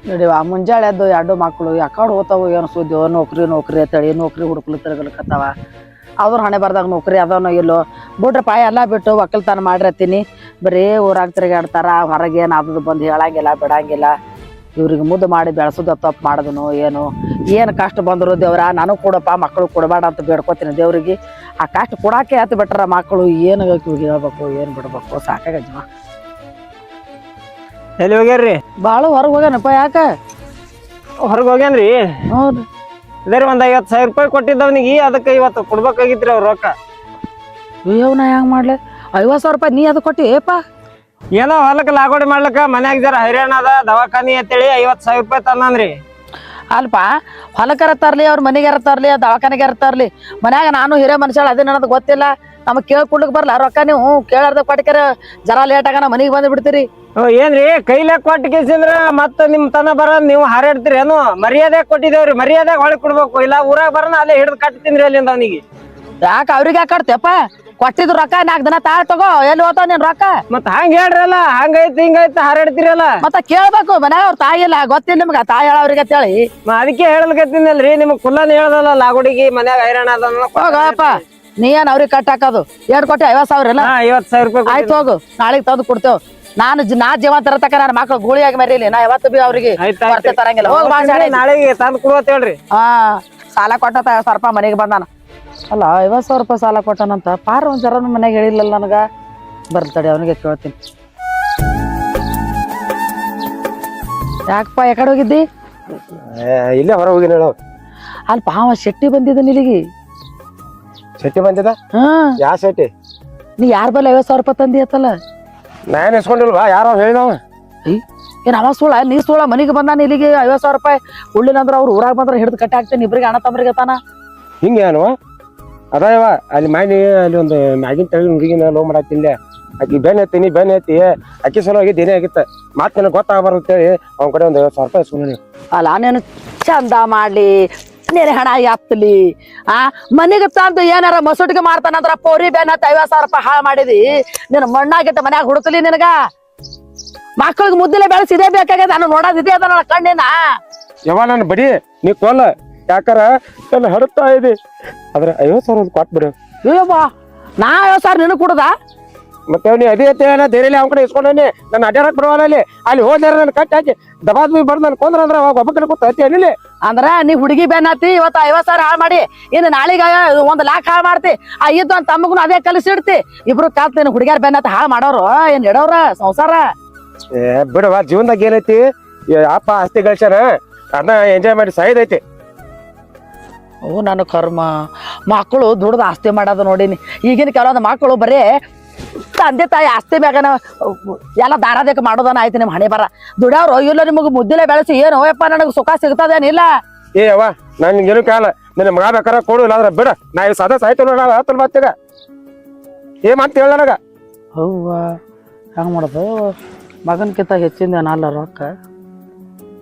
ನಡಿವ ಮುಂಜಾಳೆ ಎದ್ದು ಎರಡು ಮಕ್ಕಳು ಯಾಕಡೆ ಹೋಗ್ತಾವ ಏನು ಸುದ್ದಿ ನೌಕರಿ ನೌಕರಿ ಅಂತೇಳಿ ನೌಕರಿ ಹುಡುಕ್ಲು ತಿರ್ಗಲಿಕತ್ತಾವ ಅವ್ರ ಹಣೆ ಬರ್ದಾಗ ನೌಕರಿ ಅದನೋ ಇಲ್ಲೋ ಬಿಡ್ರಪ್ಪ ಎಲ್ಲ ಬಿಟ್ಟು ಒಕ್ಕಲ್ತನ ಮಾಡಿರತ್ತೀನಿ ಬರೀ ಊರಾಗ ತಿರುಗಾಡ್ತಾರ ಹೊರಗೆ ಏನು ಅದು ಬಂದು ಹೇಳಂಗಿಲ್ಲ ಬಿಡಂಗಿಲ್ಲ ಇವ್ರಿಗೆ ಮುದ್ದು ಮಾಡಿ ಬೆಳೆಸೋದು ತಪ್ಪು ಮಾಡಿದನು ಏನು ಕಷ್ಟ ಬಂದರು ದೇವ್ರ ನಾನು ಕೊಡಪ್ಪ ಮಕ್ಕಳು ಕೊಡಬೇಡ ಅಂತ ಬೇಡ್ಕೊತೀನಿ ದೇವ್ರಿಗೆ ಆ ಕಷ್ಟ ಕೊಡಾಕೆ ಹತ್ತು ಬಿಟ್ರ ಮಕ್ಕಳು ಏನು ಹೇಳ್ಬೇಕು ಏನು ಬಿಡ್ಬೇಕು ಸಾಕಾಗಜ್ಮ ಎಲ್ಲಿ ಹೋಗ್ಯಾರ್ರಿ ಭಾಳ ಹೊರಗೆ ಹೋಗ್ಯಾನಪ್ಪ ಯಾಕೆ ಹೊರಗೆ ಹೋಗ್ಯಾನ್ರಿ ಹೌದು ಇದೇ ಒಂದ್ 50,000 ರೂಪಾಯಿ ಕೊಟ್ಟಿದ್ದವನಿಗೆ ಅದಕ್ಕೆ ಇವತ್ತು ಕೊಡ್ಬೇಕಾಗಿತ್ರಿ ಅವ್ರ ರೊಕ್ಕ ನಾ ಹೆಂಗೆ ಮಾಡ್ಲೆ 50,000 ರೂಪಾಯಿ ನೀ ಅದು ಕೊಟ್ಟಿ ಏಪ ಏನೋ ಹೊಲಕ್ಕೆ ಲಾಗೋಡಿ ಮಾಡ್ಲಕ್ಕ ಮನ್ಯಾಗ ಜರ ಹೈರಾಣ ಅದ ದವಾಖಾನಿ ಅಂತೇಳಿ 50,000 ರೂಪಾಯಿ ತಂದನ್ರಿ ಅಲ್ಪ ಹೊಲಕ್ಕರ ತರ್ಲಿ ಅವ್ರ ಮನೆಗಾರ ತರ್ಲಿ ದವಾಖಾನೆಗಾರ ತರ್ಲಿ ಮನ್ಯಾಗ ನಾನು ಹಿರೇ ಮನುಷ್ಯಳು ಅದೇ ನನಗೆ ಗೊತ್ತಿಲ್ಲ ನಮಗೆ ಕೇಳ್ಕೊಡ್ಲಿಕ್ಕೆ ಬರಲ್ಲ ರೊಕ್ಕ ನೀವು ಕೇಳಾರ್ದ ಕೊಟ್ಟಿಕರ ಜರ ಲೇಟ್ ಆಗ ಮನೆಗೆ ಬಂದು ಬಿಡ್ತೀರಿ ಏನ್ರಿ ಕೈಲೇ ಕೊಟ್ಟು ಕೇಸಿಂದ್ರ ಮತ್ತ ನಿಮ್ ತನ ಬರ ನೀವು ಹಾರಾಡ್ತೀರಿ ಏನು ಮರ್ಯಾದೆ ಕೊಟ್ಟಿದೇವ್ರಿ ಮರ್ಯಾದೆ ಹೊಳಿ ಕೊಡ್ಬೇಕು ಇಲ್ಲ ಊರಾಗ ಬರೋಣ ಅಲ್ಲೇ ಹಿಡಿದು ಕಟ್ತೀನ್ರಿ ಅಲ್ಲಿಂದ ಅವನಿಗೆ ಯಾಕೆ ಅವ್ರಿಗೆ ಯಾಕೆ ಕಟ್ತೇಪ್ಪ ಕೊಟ್ಟಿದ್ದು ರೊಕ್ಕ 4 ದಿನ ತಾಳ್ ತಗೋ ಎಲ್ಲಿ ಹೋತಾವ ನೀನ್ ರೊಕ್ಕ ಮತ್ ಹಂಗ ಹೇಳ್ರಲ್ಲ ಹಂಗೈತಿ ಹಿಂಗೈತಿ ಹಾರಾಡ್ತಿರಲ್ಲ ಮತ್ತ ಕೇಳ್ಬೇಕು ಮನ್ಯಾಗ ಅವ್ರ ತಾಯಿ ಇಲ್ಲ ಗೊತ್ತಿಲ್ಲ ನಿಮ್ಗ ತಾಯಿ ಹೇಳ ಅವ್ರಿಗೆ ಅಂತೇಳಿ ಅದಕ್ಕೆ ಹೇಳಲ್ಕತ್ತೀನಲ್ರಿ ನಿಮ್ಗ್ ಕುಲ್ಲಾನ ಹೇಳ್ದಲ್ಲ ಲಾಗುಡಿಗೆ ಮನ್ಯಾಗ ಹೈರಾಣ ಅದ ಹೋಗಪ್ಪ ನೀ ಏನ್ ಅವ್ರಿಗೆ ಕಟ್ಟಾಕದು ಎರಡು ಕೊಟ್ಟಿ 50,000 ಇಲ್ಲ 50,000 ರೂಪಾಯಿ ಆಯ್ತು ಹೋಗು ನಾಳೆಗೆ ತಂದು ಕೊಡ್ತೇವ್ ನಾ ಜೀವ ತರತಕ್ಕ ನನ್ನ ಮಕ್ಳು ಗೂಳಿಯಾಗಿ ಮರೀಲಿ ನಾ ಯಾವತ್ತು ಬಿ ಅವ್ರಿಗೆ ತರಂಗಿಲ್ಲ ಹೋಗ್ ನಾಳೆಗೆ ತಂದು ಕೊಡುವತ್ ಹೇಳ್ರಿ ಸಾಲ ಕೊಟ್ಟ 50,000 ರೂಪಾಯಿ ಮನೆಗೆ ಬಂದಾನ ಅಲ್ಲ 50,000 ರೂಪಾಯಿ ಸಾಲ ಕೊಟ್ಟಾನಂತ ಪಾರ ಒಂದ್ ಜರ ಮನೆಗೆ ಹೇಳಿಲ್ಲ ನನಗ ಬರ್ತಡಿ ಅವನಿಗೆ ಕೇಳ್ತೀನಿ ಯಾಕಪ್ಪ ಯಾಕಡೆ ಹೋಗಿದ್ದಿ ಇಲ್ಲೇ ಹೊರ ಹೋಗಿ ಹೇಳ ಅಲ್ಲಿ ಪಾವ ಶೆಟ್ಟಿ ಬಂದಿದ್ದಾನ ಇಲ್ಲಿಗೆ ಶೆಟ್ಟಿ ಬಂದಿದ ಯಾ ಶೆಟ್ಟಿ ನೀ ಯಾರ ಬಲ್ಲ 50,000 ರೂಪಾಯಿ ತಂದಿ ಅತ್ತಲ್ಲ ನಾನ್ ಇಸ್ಕೊಂಡಿಲ್ವಾ ಯಾರೋ ಹೇಳಿದವ ಏನ್ ಅವ ಸುಳ್ಳ ನೀ ಸುಳ್ಳ ಮನೆಗೆ ಬಂದಾನ ಇಲ್ಲಿಗೆ 50,000 ರೂಪಾಯಿ ಉಳ್ಳಿನಂದ್ರ ಅವ್ರು ಊರಾಗ ಬಂದ್ರ ಹಿಡಿದು ಕಟ್ಟಿ ಹಾಕ್ತೇನೆ ಇಬ್ರಿಗೆ ಅಣ್ಣ ತಮ್ಮರಿಗೆ ತಾನ ಹಿಂಗೇನು ಅದಾವ ಅಲ್ಲಿ ಮಾಡಿ ಅಲ್ಲಿ ಒಂದು ಮ್ಯಾಗಿನ ತಳಿ ಹುಡುಗಿನ ಲೋ ಮಾಡತ್ತಿಲ್ಲ ಆಕಿ ಬೆನ್ ಎತ್ತೀನಿ ಬೆನ್ ಎತ್ತಿ ಅಕ್ಕಿ ಸಲುವಾಗಿ ಏನೇ ಆಗಿತ್ತ ಮಾತ್ ನನಗೆ ಗೊತ್ತಾಗಬಾರಂತೇಳಿ ಅವ್ನ ಕಡೆ ಒಂದು 50,000 ರೂಪಾಯಿ ಇಸ್ಕೊಂಡಿ ಅಲ್ಲ ನೀನು ಚಂದ ಮಾಡ್ಲಿ ನೀನು ಹಣ ಎತ್ತಲಿ ಮನೆಗೆ ತಂದು ಏನಾರ ಮಸೂಟಿಗೆ ಮಾಡ್ತಾನಂದ್ರ ಪೌರಿ ಬೆನ್ ಹತ್ತಿ 50,000 ರೂಪಾಯಿ ಹಾಳು ಮಾಡಿದಿ ನೀನು ಮಣ್ಣಾಗಿಟ್ಟ ಮನ್ಯಾಗ ಹುಡುಕಲಿ ನಿನಗ ಮಕ್ಕಳಿಗೆ ಮುದ್ದಿಲೆ ಬೆಳೆಸಿದೇ ಬೇಕಾಗ್ಯದ ನಾನು ನೋಡೋದಿದೆ ಅದ ನನ್ನ ಕಣ್ಣಿನ ಯಾವ ನಾನು ಬಡಿ ನೀ ಕೊಲ್ಲ ಯಾಕಾರ ನನ್ನ ಹಡತಾ ಇದೆ ಆದ್ರೆ 50,000 ಕೊಟ್ಟು ಬಿಡು ಅಯ್ಯವ್ವ ನಾ 50,000 ನಿನಗೆ ಕೊಡುದ ಮತ್ತೆ ಅವ್ನಿ ಅದೇ ಧೈರ್ಯ ಅವ್ನ ಕಡೆ ಇಸ್ಕೊಂಡೇನಿ ನಾನು ಅಡ್ಯಾಡಕ್ ಬರವಲ್ಲ ಅಲ್ಲಿ ಹೋದ್ರೆ ನಾನು ಕಟ್ಟಿ ಹಾಕಿ ದಬಾದ್ ಬಿ ಬರ್ದು ನಾನು ಕೊಂದ್ರ ಅಂದ್ರೆ ಅವಾಗ ಒಬ್ಬ ಕೂತ ಹತ್ತಿ ಅಲ್ಲಿ ಅಂದ್ರ ನೀ ಹುಡುಗಿ ಬೆನ್ ಹತ್ತಿ ಇವತ್ತು 50,000 ಹಾಳು ಮಾಡಿ ಇನ್ನು ನಾಳೆಗ 1,00,000 ಹಾಳು ಮಾಡ್ತಿ ಇದ್ದು ಅಂತ ತಮ್ಮಗೂ ಅದೇ ಕಲಿಸಿಡ್ತಿ ಇಬ್ರು ಕಾತ್ತೀನಿ ಹುಡುಗಿಯರ್ ಬೆನ್ ಹತ್ತಿ ಹಾಳು ಮಾಡೋರು ಏನ್ ಇಡೋರ ಸಂಸಾರ ಬಿಡವ ಜೀವನದಾಗ ಏನೈತಿ ಅಪ್ಪ ಆಸ್ತಿ ಗಳಿಸ್ಯಾನ ಅದನ್ನ ಎಂಜಾಯ್ ಮಾಡಿ ಸಾಯ್ದೈತಿ ಓ ನನ್ನ ಕರ್ಮ ಮಕ್ಕಳು ದುಡ್ದು ಆಸ್ತಿ ಮಾಡೋದು ನೋಡಿನಿ ಈಗಿನ ಕೆಲವೊಂದು ಮಕ್ಕಳು ಬರೀ ತಂದೆ ತಾಯಿ ಆಸ್ತಿ ಮ್ಯಾಗನ ಎಲ್ಲ ದಾರಾದೇಕ ಮಾಡೋದನ್ನ ಆಯ್ತು ನಿಮ್ ಹಣೆ ಬರ ದುಡ್ಯಾವ್ರು ಇಲ್ಲ ನಿಮಗೆ ಮುದ್ದಿಲೆ ಬೆಳೆಸಿ ಏನು ಹೋಯಪ್ಪ ನನಗೆ ಸುಖ ಸಿಗ್ತದೇನಿಲ್ಲ ಏ ಅವ್ವ ನನ್ಗೇನು ಕಾಲ ನಿನ್ನ ಮಗ ಬೇಕಾರ ಕೊಡು ಇಲ್ಲಾಂದ್ರೆ ಬಿಡ ನಾ ಇವ್ ಸದಾ ಸಾಯ್ತು ಹತ್ತಲ್ ಮಾತಿಗ ಏನ್ ಮಾತು ಹೇಳ ನನಗ ಹೌವ ಹೆಂಗ್ ಮಾಡೋದು ಮಗನ್ಕಿಂತ ಹೆಚ್ಚಿಂದ ಅಲ್ಲ ರೊಕ್ಕ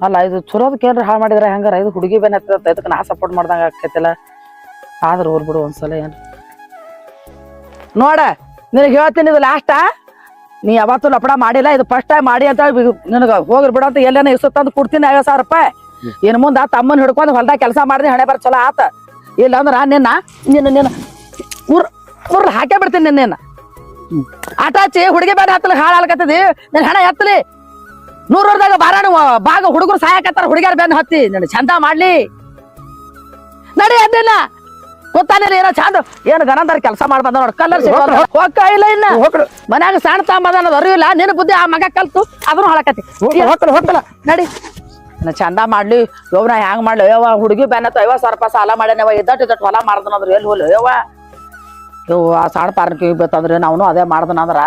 ಅಲ್ಲ ಇದು ಚುರೋದಕ್ಕೆ ಏನ್ರ ಹಾಳು ಮಾಡಿದ್ರೆ ಹೆಂಗಾರ ಇದು ಹುಡುಗಿ ಬೇನೆ ಹತ್ತದ ಇದಕ್ಕೆ ನಾ ಸಪೋರ್ಟ್ ಮಾಡ್ದಂಗ ಆಕೈತಿಲ್ಲ ಆದ್ರೆ ಹೋಗ್ಬಿಡು ಒಂದ್ಸಲ ಏನ್ ನೋಡ ನಿನಗೆ ಹೇಳ್ತೀನಿ ಇದು ಲಾಸ್ಟ ನೀ ಯಾವತ್ತೂ ಲಪಡ ಮಾಡಿಲ್ಲ ಇದು ಫಸ್ಟ್ ಟೈಮ್ ಮಾಡಿ ಅಂತ ನಿನಗೆ ಹೋಗ್ರಿ ಬಿಡು ಅಂತ ಎಲ್ಲೇನ ಇಸು ತಂದು ಕೊಡ್ತೀನಿ 50,000 ರೂಪಾಯಿ ಇನ್ನು ಮುಂದೆ ತಮ್ಮನ ಹಿಡ್ಕೊಂಡು ಹೊಲ್ದಾಗ ಕೆಲಸ ಮಾಡಿದ್ರೆ ಹಣೆ ಬರ ಚಲೋ ಆತ ಇಲ್ಲ ಅಂದ್ರೆ ನಿನ್ನ ಊರ್ ಹಾಕೇ ಬಿಡ್ತೀನಿ ನಿನ್ನ ಆಟಾಚಿ ಹುಡುಗಿ ಬೇರೆ ಹತ್ತಲಿ ಹಾಳು ಹಾಳಕತ್ತದಿ ನಿನ್ ಹಣ ಎತ್ತಲಿ 100 ವರ್ಷದಾಗ ಬಾರಾಣ ಭಾಗ ಹುಡುಗರು ಸಹಾಯಕತ್ತಾರ ಹುಡುಗಿಯರ್ ಬೆನ್ನ ಹತ್ತಿ ನಿನ್ನ ಚಂದ ಮಾಡ್ಲಿ ನಡಿ ಅಡ್ಡಿಲ್ಲ ಗೊತ್ತಾನಿಲ್ಲ ಏನೋ ಚಂದ ಏನು ಗನಂದಾರ ಕೆಲಸ ಮಾಡ್ಬಂದ ನೋಡ್ ಕಲ್ಲರ್ ಹೋಗ ಇಲ್ಲ ಇನ್ನ ಮನ್ಯಾಗ ಸಣ್ಣ ತಾಂಬದ ಅರಿವಿಲ್ಲ ನಿನ್ನ ಬುದ್ಧಿ ಆ ಮಗ ಕಲ್ತು ಅದನ್ನು ಹಾಳಕತ್ತಿ ನಡಿ ಚಂದ ಮಾಡ್ಲಿ ಯವ್ನ ಹ್ಯಾಂಗ್ ಮಾಡ್ಲಿ ಯವ್ವ ಹುಡುಗಿ ಬೆನ್ನತ್ತ 50,000 ರೂಪಾಯಿ ಸಾಲ ಮಾಡ್ಯಾನವ ಇದ್ದಟ್ಟು ಹೊಲ ಮಾಡ್ದನಂದ್ರ ಎಲ್ಲಿ ಹೋಲ್ ಯವ್ವ ಆ ಸಣ್ಣ ಪಾರ್ಕಿ ಬೇಕಂದ್ರೆ ನಾವು ಅದೇ ಮಾಡ್ದನಂದ್ರ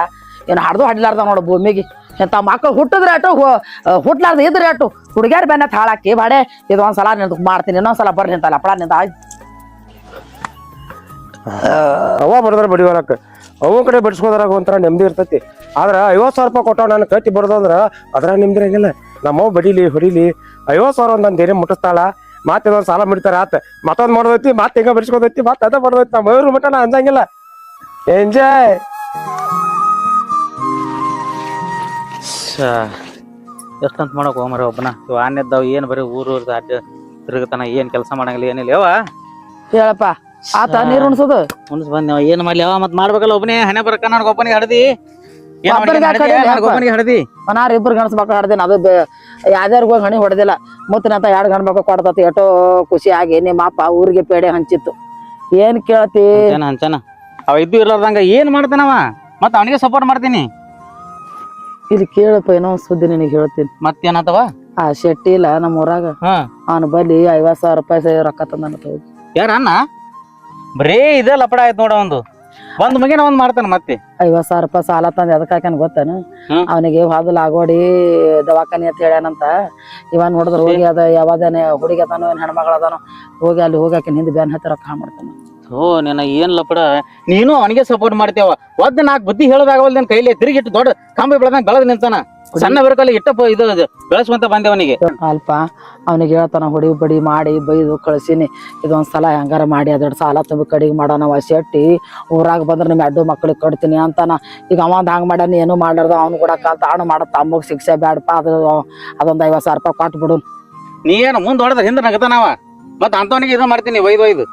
ಏನು ಹಾಡ್ದು ಹಾಡ್ಲಾರ್ದ ನೋಡು ಭೂಮಿಗೆ ಎಂತ ಮಕ್ಕಳು ಹುಟ್ಟಿದ್ರೆ ಅಟು ಹುಟ್ಲಾರ್ದ ಇದ್ರೆ ಅಟು ಹುಡುಗಿಯರ್ ಬೆನ್ನತ್ ಹಾಳಾಕಿ ಬಾಡೆ ಇದು ಒಂದ್ಸಲ ನಿಂತ ಮಾಡ್ತೀನಿ ಇನ್ನೊಂದ್ಸಲ ಬರ್ರಿ ನಿಂತಲ್ಲ ಅಪ್ಪಳ ನಿಂತ ಅವ ಬಡದ್ರ ಬಡಿವರಕ್ಕ ಅವ ಕಡೆ ಬಡಿಸ್ಕೋದ್ರಾಗ ಒಂಥರ ನೆಮ್ಮದಿ ಇರ್ತೈತಿ ಆದ್ರ 50,000 ರೂಪಾಯಿ ಕೊಟ್ಟ ನಾನು ಕಟ್ಟಿ ಬಡ್ದಂದ್ರ ಅದ್ರ ನೆಮ್ಮದಿ ಇರಂಗಿಲ್ಲ ನಮ್ಮವ್ ಬಡಿಲಿ ಹೊಡಿಲಿ 50,000 ಒಂದ್ ಧೈರ್ಯ ಮುಟ್ಟಿಸ್ತಾಳ ಮತ್ತೆ ಇದೊಂದು ಸಾಲ ಮುಡಿತಾರ ಆತ ಮತ್ತೊಂದ್ ಮಾಡೋದೈತಿ ಮತ್ತೆ ಹಿಂಗ ಬಡಿಸ್ಕೋದೈತಿ ಮತ್ತೆ ಅದ ಮಾಡೋದೈತಿ ನಮ್ಮ ಮಯೂರ್ ಮಟ್ಟ ನಾ ಅಂಜಂಗಿಲ್ಲ ಎಂಜಾಯ್ ಎಷ್ಟಂತ ಮಾಡಕ್ ಹೋಮರ ಒಬ್ಬನ ಇವ ಆನೆದ್ದಾವ್ ಏನ್ ಬರೀ ಊರು ಅಡ್ಡ ತಿರುಗತನ ಏನ್ ಕೆಲಸ ಮಾಡಂಗಿಲ್ಲ ಏನಿಲ್ಲ ಯಾವ ಹೇಳಪ್ಪ ಆತ ನೀರ್ ಉಣ್ಸೋದು ಮುನ್ಸ್ ಬಂದ್ ಏನ್ ಮಾಡ್ಲಿ ಅವ ಮತ್ ಮಾಡ್ಬೇಕಲ್ಲ ಒಬ್ಬನೇ ಹಣೆ ಬರಕ ನನಗ ಒಬ್ಬನಿಗೆ ಹಡದಿ ಒಬ್ಬನಿಗೆ ಹಾಕಿ ಒಬ್ಬನಿಗೆ ಹಡದಿ ಮನಾರ್ ಇಬ್ರು ಗಣಸ್ ಮಕ್ಳು ಹಾಡ್ದೇನ ಅದು ಯಾವ್ದಾರ್ಗ ಹೋಗಿ ಹಣಿ ಹೊಡೆದಿಲ್ಲ ಮುತ್ತಿನಂತ 2 ಗಂಡ್ ಮಕ್ಳು ಕೊಡ್ತತಿ ಎಷ್ಟೋ ಖುಷಿ ಆಗಿ ನಿಮ್ಮ ಅಪ್ಪ ಊರಿಗೆ ಪೇಡೆ ಹಂಚಿತ್ತು ಏನ್ ಕೇಳ್ತಿ ಹಂಚನ ಅವ ಇದ್ದು ಇರ್ಲಾರ್ದಂಗ ಏನ್ ಮಾಡ್ತಾನವ ಮತ್ ಅವನಿಗೆ ಸಪೋರ್ಟ್ ಮಾಡ್ತೀನಿ ಇಲ್ಲಿ ಕೇಳಪ್ಪ ಏನೋ ಒಂದ್ ಸುದ್ದಿ ನಿನಗೆ ಹೇಳ್ತೀನಿ ಮತ್ತೇನತವ ಆ ಶೆಟ್ಟಿ ಇಲ್ಲ ನಮ್ಮ ಊರಾಗ ಅವನ ಬಲ್ಲಿ 50,000 ರೂಪಾಯಿ ರೊಕ್ಕ ತಂದ ಯಾರ ಅಣ್ಣ ಬರೇ ಇದೇ ಲಪಡ ಆಯ್ತು ನೋಡ ಒಂದು ಒಂದ್ ಮಗಿನ ಒಂದ್ ಮಾಡ್ತಾನ ಮತ್ತೆ 50,000 ರೂಪಾಯಿ ಸಾಲ ತಂದ ಎದಕ್ ಹಾಕ್ಯಾನ ಗೊತ್ತೇನು ಅವನಿಗೆ ಹಾದಲ್ ಆಗೋಡಿ ದವಾಖಾನಿ ಅಂತ ಹೇಳ್ಯಾನಂತ ಇವ ನೋಡಿದ್ರ ಹೋಗಿ ಅದ ಯಾವ್ದಾನೆ ಹುಡುಗಿ ಅದಾನೋ ಏನ್ ಹೆಣ್ಮಗಳ ಅದಾನೋ ಹೋಗಿ ಅಲ್ಲಿ ಹೋಗಿ ಆಕಿನ ಹಿಂದೆ ಬ್ಯಾನ್ ಹತ್ತಿ ರೊಕ್ಕ ಮಾಡ್ತಾನ ಓ ನಿನ್ನ ಏನ್ ಲಪಡ ನೀನು ಅವನಿಗೆ ಸಪೋರ್ಟ್ ಮಾಡ್ತೇವ ಒದ್ 4 ಬುದ್ಧಿ ಹೇಳೋದಾಗವಲ್ ನನ್ ಕೈಲಿ ತಿರುಗಿಟ್ಟು ದೊಡ್ಡ ಕಂಬ ಬೆಳೆದಂಗ ಬೆಳೆದ್ ನಿಂತಾನ ಸಣ್ಣ ಬೆರಕಲ್ಲಿ ಇಟ್ಟ ಇದು ಬೆಳೆಸುವಂತ ಬಂದೇವನಿಗೆ ಅಲ್ಪ ಅವನಿಗೆ ಹೇಳ್ತಾನ ಹೊಡಿ ಬಡಿ ಮಾಡಿ ಬೈದು ಕಳ್ಸಿನಿ ಇದೊಂದ್ಸಲ ಹೆಂಗಾರ ಮಾಡಿ ಅದೆರಡು ಸಾಲ ತುಂಬಿ ಕಡಿಗೆ ಮಾಡೋಣ ಶೆಟ್ಟಿ ಊರಾಗ ಬಂದ್ರೆ ನಿಮ್ 2 ಮಕ್ಳಿಗೆ ಕಟ್ತೀನಿ ಅಂತಾನ ಈಗ ಅವಂದ್ ಹಂಗ್ ಮಾಡ್ಯಾನ ಏನು ಮಾಡ್ಲಾರ್ದ ಅವ್ನು ಕೂಡ ತಾನು ಮಾಡತ್ತ ಅಮ್ಮಗ್ ಶಿಕ್ಷೆ ಬ್ಯಾಡಪ್ಪ ಅದೊಂದ್ 50,000 ರೂಪಾಯಿ ಕೊಟ್ಟು ಬಿಡು ನೀ ಏನು ಮುಂದ್ ಹೊಡೆದ್ರ ಹಿಂದೆ ನಗತಾನವ ಮತ್ ಅಂತವನಿಗೆ ಇದು ಮಾಡ್ತೀನಿ ಒಯ್ದು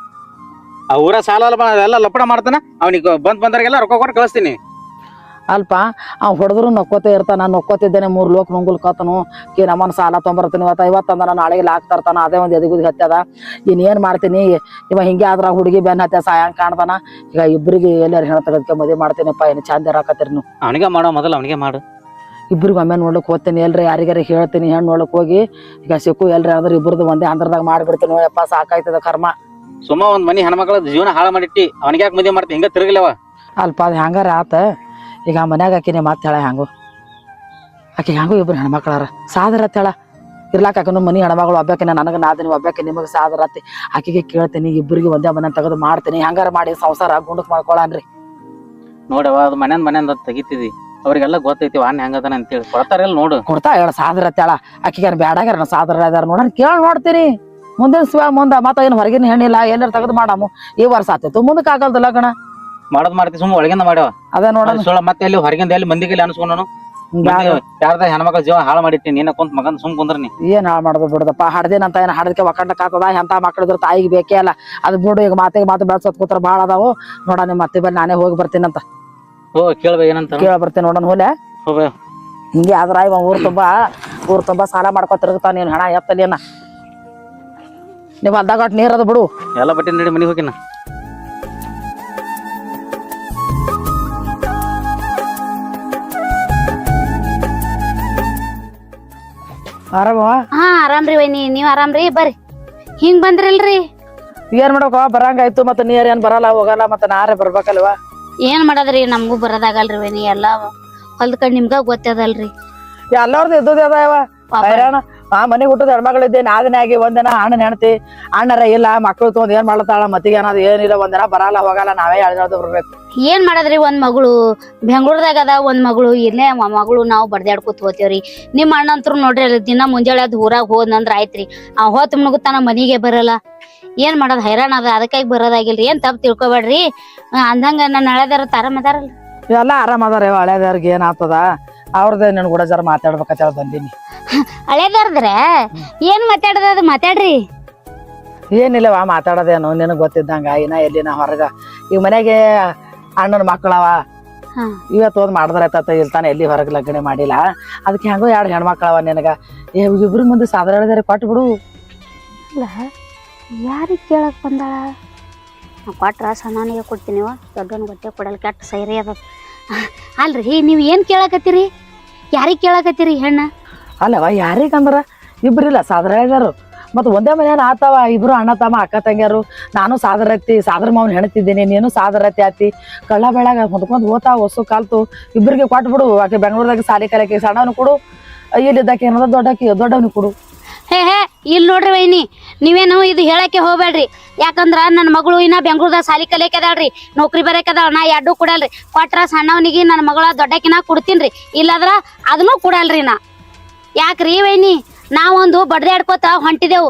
ಆ ಊರ ಸಾಲ ಎಲ್ಲ ಲಪಡ ಮಾಡ್ತಾನ ಅವನಿಗೆ ಬಂದವ್ರಿಗೆಲ್ಲ ರೊಕ್ಕ ಕೊಟ್ಟು ಕಳಿಸ್ತೀನಿ ಅಲ್ಪ ಅವ್ ಹೊಡೆದ್ರು ನಕ್ಕೋತೆ ಇರ್ತಾನ ನಕ್ಕೋತಿದ್ದೇನೆ 3 ಲೋಕ ನುಂಗುಲ್ಕೋತನು ನಮ್ಮನ್ನ ಸಾಲ ತೊಂಬರ್ತೀನಿ ಇವತ್ತು 50 ಅಂದ ನಾಳೆಗೆ ಲಾಕ್ ತರ್ತಾನ ಅದೇ ಒಂದ್ ಎದಿಗುದಿ ಹತ್ತದ ಏನ್ ಮಾಡ್ತೀನಿ ಇವ ಹಿಂಗೆ ಆದ್ರ ಹುಡುಗಿ ಬೆನ್ನ ಹತ್ತ ಸಾಯಂಗ್ ಕಾಣ್ತಾನ ಈಗ ಇಬ್ರಿಗೆ ಎಲ್ಲಾರು ಹೆಣ ತೆಗದ್ಕೆ ಮದುವೆ ಮಾಡ್ತೀನಪ್ಪ ಏನು ಚಂದ ಇರಾಕತ್ತೀರಿ ನೀವು ಅವನಿಗೆ ಮಾಡೋ ಮೊದಲು ಅವನಿಗೆ ಮಾಡು ಇಬ್ರಿಗೆ ಒಮ್ಮೆ ನೋಡ್ಲಿಕ್ ಹೋಗ್ತೀನಿ ಎಲ್ರಿ ಯಾರಿಗಾರ ಹೇಳ್ತೀನಿ ಹೆಣ್ಣು ನೋಡ್ಲಿಕ್ ಹೋಗಿ ಈಗ ಸಿಕ್ಕು ಎಲ್ರಿ ಅಂದ್ರೆ ಇಬ್ರದ್ದು ಒಂದೇ ಅಂದ್ರದಾಗ ಮಾಡ್ಬಿಡ್ತೀನಿ ನೋಯಪ್ಪ ಸಾಕಾಯ್ತದ ಕರ್ಮ ಸುಮ್ಮ ಒಂದ್ ಮನಿ ಹೆಣ್ಮಕ್ಳ ಜೀವನ ಹಾಳು ಮಾಡಿಟ್ಟಿ ಅವನಿಗೆ ಯಾಕೆ ಮದುವೆ ಮಾಡ್ತೀನಿ ಹಿಂಗ ತಿರುಗಲವ ಅಲ್ಪ ಅದು ಹೆಂಗಾರ ಆತ ಈಗ ಮನ್ಯಾಗ ಆಕಿನೇ ಮಾತು ಹೇಳ ಹೆಂಗು ಆಕೆ ಹೆಂಗು ಇಬ್ರು ಹೆಣ್ಮಕ್ಳಾರ ಸಾದರತ್ ಹೇಳ ಇರ್ಲಾಕ ಆಕನು ಮನಿ ಹೆಣ್ಮಗಳು ಒಬ್ಬಾಕಿನ ನನಗೆ ನಾದಿನಿ ಒಬ್ಬಾಕಿ ನಿಮಗೆ ಸಾದರತ್ತಿ ಆಕೆಗೆ ಕೇಳ್ತೀನಿ ಇಬ್ಬರಿಗೆ ಒಂದೇ ಮನೆ ತೆಗೆದು ಮಾಡ್ತೀನಿ ಹೆಂಗಾರ ಮಾಡಿ ಸಂಸಾರ ಗುಂಡಕ್ ಮಾಡ್ಕೊಳನ್ರಿ ನೋಡವ ಅದು ಮನೆಯಿಂದ ತೆಗಿತಿದಿ ಅವ್ರಿಗೆಲ್ಲ ಗೊತ್ತೈತಿ ವಾನ್ ಹೆಂಗದನ ಅಂತೇಳಿ ಕೊಡ್ತಾರಲ್ಲ ನೋಡು ಕೊಡ್ತಾ ಹೇಳ ಸಾದರತ್ ಹೇಳ ಆಕಿಗಾರ ಬ್ಯಾಡಾಗ್ಯಾರ ಸಾದರ ಅದಾರ ನೋಡ ಕೇಳಿ ನೋಡ್ತೀನಿ ಮುಂದಿನ ಮುಂದೆ ಮತ್ತ ಏನು ಹೊರಗಿನ ಹೆಣ್ಣಿಲ್ಲ ಎಲ್ಲಾರು ತೆಗೆದು ಮಾಡಾಮು ಈ ವರ್ಷ ಆತಿತ್ತು ಮುಂದಕ್ಕೆ ಆಗಲ್ದಲ್ಲ ಗಣ ಮಾಡ್ತಿ ಸುಮ್ಮ ಒಳಗಿಂದ ಮಾಡ್ಯಾವ ಅದ ನೋಡ ಮತ್ತೆ ಎಲ್ಲಿ ಹೊರಗಿಂದ ಎಲ್ಲಿ ಮಂದಿಗೆ ಅನ್ಸ್ಕೊಂಡನು ಯಾರ್ದ ಹೆಣ್ಮಕ್ಳ ಜೀವ ಹಾಳು ಮಾಡಿಟ್ಟಿ ನೀನ ಕುಂತ ಮಗನ್ ಸುಮ್ ಕುಂದ್ರನಿ ಏನ್ ಹಾಳು ಮಾಡೋದು ಬಿಡದಪ್ಪ ಹಡ್ದೇನಂತ ಏನ್ ಹಡದಕ್ಕೆ ಒಕ್ಕಂಡಕ್ ಆತದ ಎಂತ ಮಕ್ಳಿದ್ರ ತಾಯಿಗೆ ಬೇಕೇ ಅಲ್ಲ ಅದು ಬಿಡು ಈಗ ಮಾತು ಬೆಳ್ಸೋತ್ ಕೂತ್ರ ಬಾಳ ಅದಾವು ನೋಡ ನಿಮ್ಮ ಮತ್ತೆ ಬಲ್ಲಿ ನಾನೇ ಹೋಗಿ ಬರ್ತೀನಂತ ಕೇಳ್ಬೇ ಏನಂತ ಕೇಳ ಬರ್ತೀನಿ ನೋಡೋಣ ಹೋಲೆ ಹಿಂಗೆ ಆದ್ರ ಇವ ಊರ್ ತುಂಬಾ ಸಾಲ ಮಾಡ್ಕೊತಿರ್ತಾನ ನೀನ್ ಹಣ ಎತ್ತಲಿ ಏನ ನೀವ್ ಹೊಲ್ದಾಗ ನೀರ್ ಅದ ಬಿಡು ಎಲ್ಲ ಬಟ್ಟೆ ನಡಿ ಮನಿಗೆ ಹೋಗಿನ ಆರಾಮವ ಆರಾಮ್ರಿ ವೈನಿ ನೀವ್ ಆರಾಮ್ರಿ ಬರ್ರಿ ಹಿಂಗ್ ಬಂದ್ರಿಲ್ರಿ ಏನ್ ಮಾಡಕ ಬರಂಗಾಯ್ತು ಮತ್ತ ನೀರ್ ಏನ್ ಬರಲ್ಲ ಹೋಗಲ್ಲ ಮತ್ತ ನಾರೇ ಬರ್ಬೇಕಲ್ವಾ ಏನ್ ಮಾಡದ್ರಿ ನಮ್ಗೂ ಬರೋದಾಗಲ್ರಿ ವೈನಿ ಎಲ್ಲಾ ಹೊಲ್ದ ಕಡೆ ನಿಮ್ಗ ಗೊತ್ತದಲ್ರಿ ಎಲ್ಲಾರ್ದು ಇದ್ದದ ಅದಾವ ಹೈರಾಣ ಮನೆಗೆ ಹುಟ್ಟದ ಹೆಣ್ಮಗಳಿದ್ದೆ ನಾದಿನ ಆಗಿ ಒಂದಿನ ಅಣ್ಣನ ಹೆಣ್ತಿ ಅಣ್ಣರ ಇಲ್ಲ ಮಕ್ಳು ತೊಗೊಂಡ್ ಏನ್ ಮಾಡ್ತಾಳ ಮತ್ತಿಗೆ ಅನ್ನೋದು ಏನಿಲ್ಲ ಒಂದಿನ ಬರಲ್ಲ ಹೋಗಲ್ಲ ನಾವೇ ಎಳ್ದು ಬರ್ಬೇಕು ಏನ್ ಮಾಡದ್ರಿ ಒಂದ್ ಮಗಳು ಬೆಂಗಳೂರದಾಗ ಅದ ಒಂದ್ ಮಗಳು ಇಲ್ಲೇ ಮಗಳು ನಾವು ಬಡ್ದಾಡ್ಕೊತ ಹೋತೇವ್ರಿ ನಿಮ್ ಅಣ್ಣಂತ್ರು ನೋಡ್ರಿ ಅಲ್ಲಿ ದಿನ ಮುಂಜಾನೆ ಅದ್ ಊರಾಗ ಹೋದ್ನಂದ್ರ ಆಯ್ತ್ರಿ ಆ ಹೋತ್ ಮುಣಗುತ್ತಾನ ಮನಿಗೆ ಬರಲ್ಲ ಏನ್ ಮಾಡೋದ್ ಹೈರಾಣ ಅದ ಅದಕ್ಕಾಗಿ ಬರೋದಾಗಿಲ್ರಿ ಏನ್ ತಪ್ಪ ತಿಳ್ಕೊಬೇಡ್ರಿ ಅಂದಂಗ ನನ್ನ ಹಳೆದಾರ ಆರಾಮದಾರಲ್ಲ ಎಲ್ಲ ಆರಾಮ ಅದಾರ ಹಳೆದವ್ರಿಗೆ ಏನ್ ಆತದ ಅವ್ರದ್ದೇ ನನ್ ಕೂಡ ಜರ ಮಾತಾಡ್ಬೇಕಂತ ಹೇಳಿ ಬಂದೀನಿ ಹಳೆದಾರದ್ರೆ ಏನ್ ಮಾತಾಡದ ಅದು ಮಾತಾಡ್ರಿ ಏನಿಲ್ಲವಾ ಮಾತಾಡೋದೇನು ನಿನಗ್ ಗೊತ್ತಿದ್ದಂಗ ಇನ್ನ ಎಲ್ಲಿನ ಹೊರಗ ಈಗ ಮನೆಗೆ ಅಣ್ಣನ ಮಕ್ಕಳವ ಇವತ್ತು ಒಂದ್ ಮಾಡಿದ್ರೈತ ಇಲ್ತಾನೆ ಎಲ್ಲಿ ಹೊರಗ್ ಲಗ್ನ ಮಾಡಿಲ್ಲ ಅದಕ್ಕೆ ಹೆಂಗೋ 2 ಹೆಣ್ಮಕ್ಳವ ನಿನಗ ಇಬ್ರು ಮುಂದೆ ಸಾದರ ಹೇಳಿದಾರೆ ಕೊಟ್ಟು ಬಿಡು ಅಲ್ಲ ಯಾರಿಗೆ ಕೇಳಕ್ ಬಂದಾಳ ಕೊಟ್ರ ಸಣ್ಣನಿಗೆ ಕೊಡ್ತೀನಿವ ದೊಡ್ಡವನ್ ಗೊತ್ತೇ ಕೊಡಲ್ ಕೆಟ್ಟ ಸೈರಿ ಅದ ಅಲ್ರಿ ನೀವ್ ಏನ್ ಕೇಳಕತ್ತೀರಿ ಯಾರಿಗ್ ಕೇಳಕತ್ತೀರಿ ಹೆಣ್ಣ ಅಲ್ಲವ ಯಾರಿಗಂದ್ರ ಇಬ್ರಿಲ್ಲ ಸಾದರ ಹೇಳಿದಾರು ಮತ್ ಒಂದೇ ಮನೇನ ಆತವ ಇಬ್ರು ಅಣ್ಣ ತಮ್ಮ ಅಕ್ಕ ತಂಗ್ಯಾರು ನಾನು ಸಾದರ ಮಾವನ್ ಹೆಣ್ತಿದ್ದೀನಿ ನೀನು ಸಾದರತ್ತಿ ಆತಿ ಕಳ್ಳ ಬೆಳಗ ಹೊಂದ್ಕೊಂಡ್ ಹೋತಾ ಹೊಸು ಕಾಲ್ತು ಇಬ್ರಿಗೆ ಕೊಟ್ಟು ಬಿಡು ಆಕೆ ಬೆಂಗಳೂರದಾಗ ಸಾಲಿ ಕಲಿಯಕ್ಕೆ ಸಣ್ಣವನು ಕೊಡು ಇಲ್ಲಿದ್ದಕ್ಕೆ ಏನದ ದೊಡ್ಡವನು ಕೊಡು ಹೇ ಇಲ್ಲಿ ನೋಡ್ರಿ ವೈನಿ ನೀವೇನು ಇದು ಹೇಳಕ್ಕೆ ಹೋಗ್ಬೇಡ್ರಿ ಯಾಕಂದ್ರ ನನ್ನ ಮಗಳು ಇನ್ನ ಬೆಂಗಳೂರದಾಗ ಸಾಲಿ ಕಲಿಯಕ್ಕೆ ಅದಾಳ್ರಿ ನೌಕರಿ ಬರಕದಾಳ ನಾ 2 ಕೊಡಲ್ರಿ ಕೊಟ್ರ ಸಣ್ಣವನಿಗೆ ನನ್ನ ಮಗಳ ದೊಡ್ಡಕಿನ ಕೊಡ್ತೀನ್ರಿ ಇಲ್ಲದ್ರ ಅದನ್ನೂ ಕೊಡಲ್ರಿ ನಾ ಯಾಕ್ರಿ ವೈನಿ ನಾವೊಂದು ಬಡ್ದಾಡ್ಕೋತ ಹೊಂಟಿದೆವು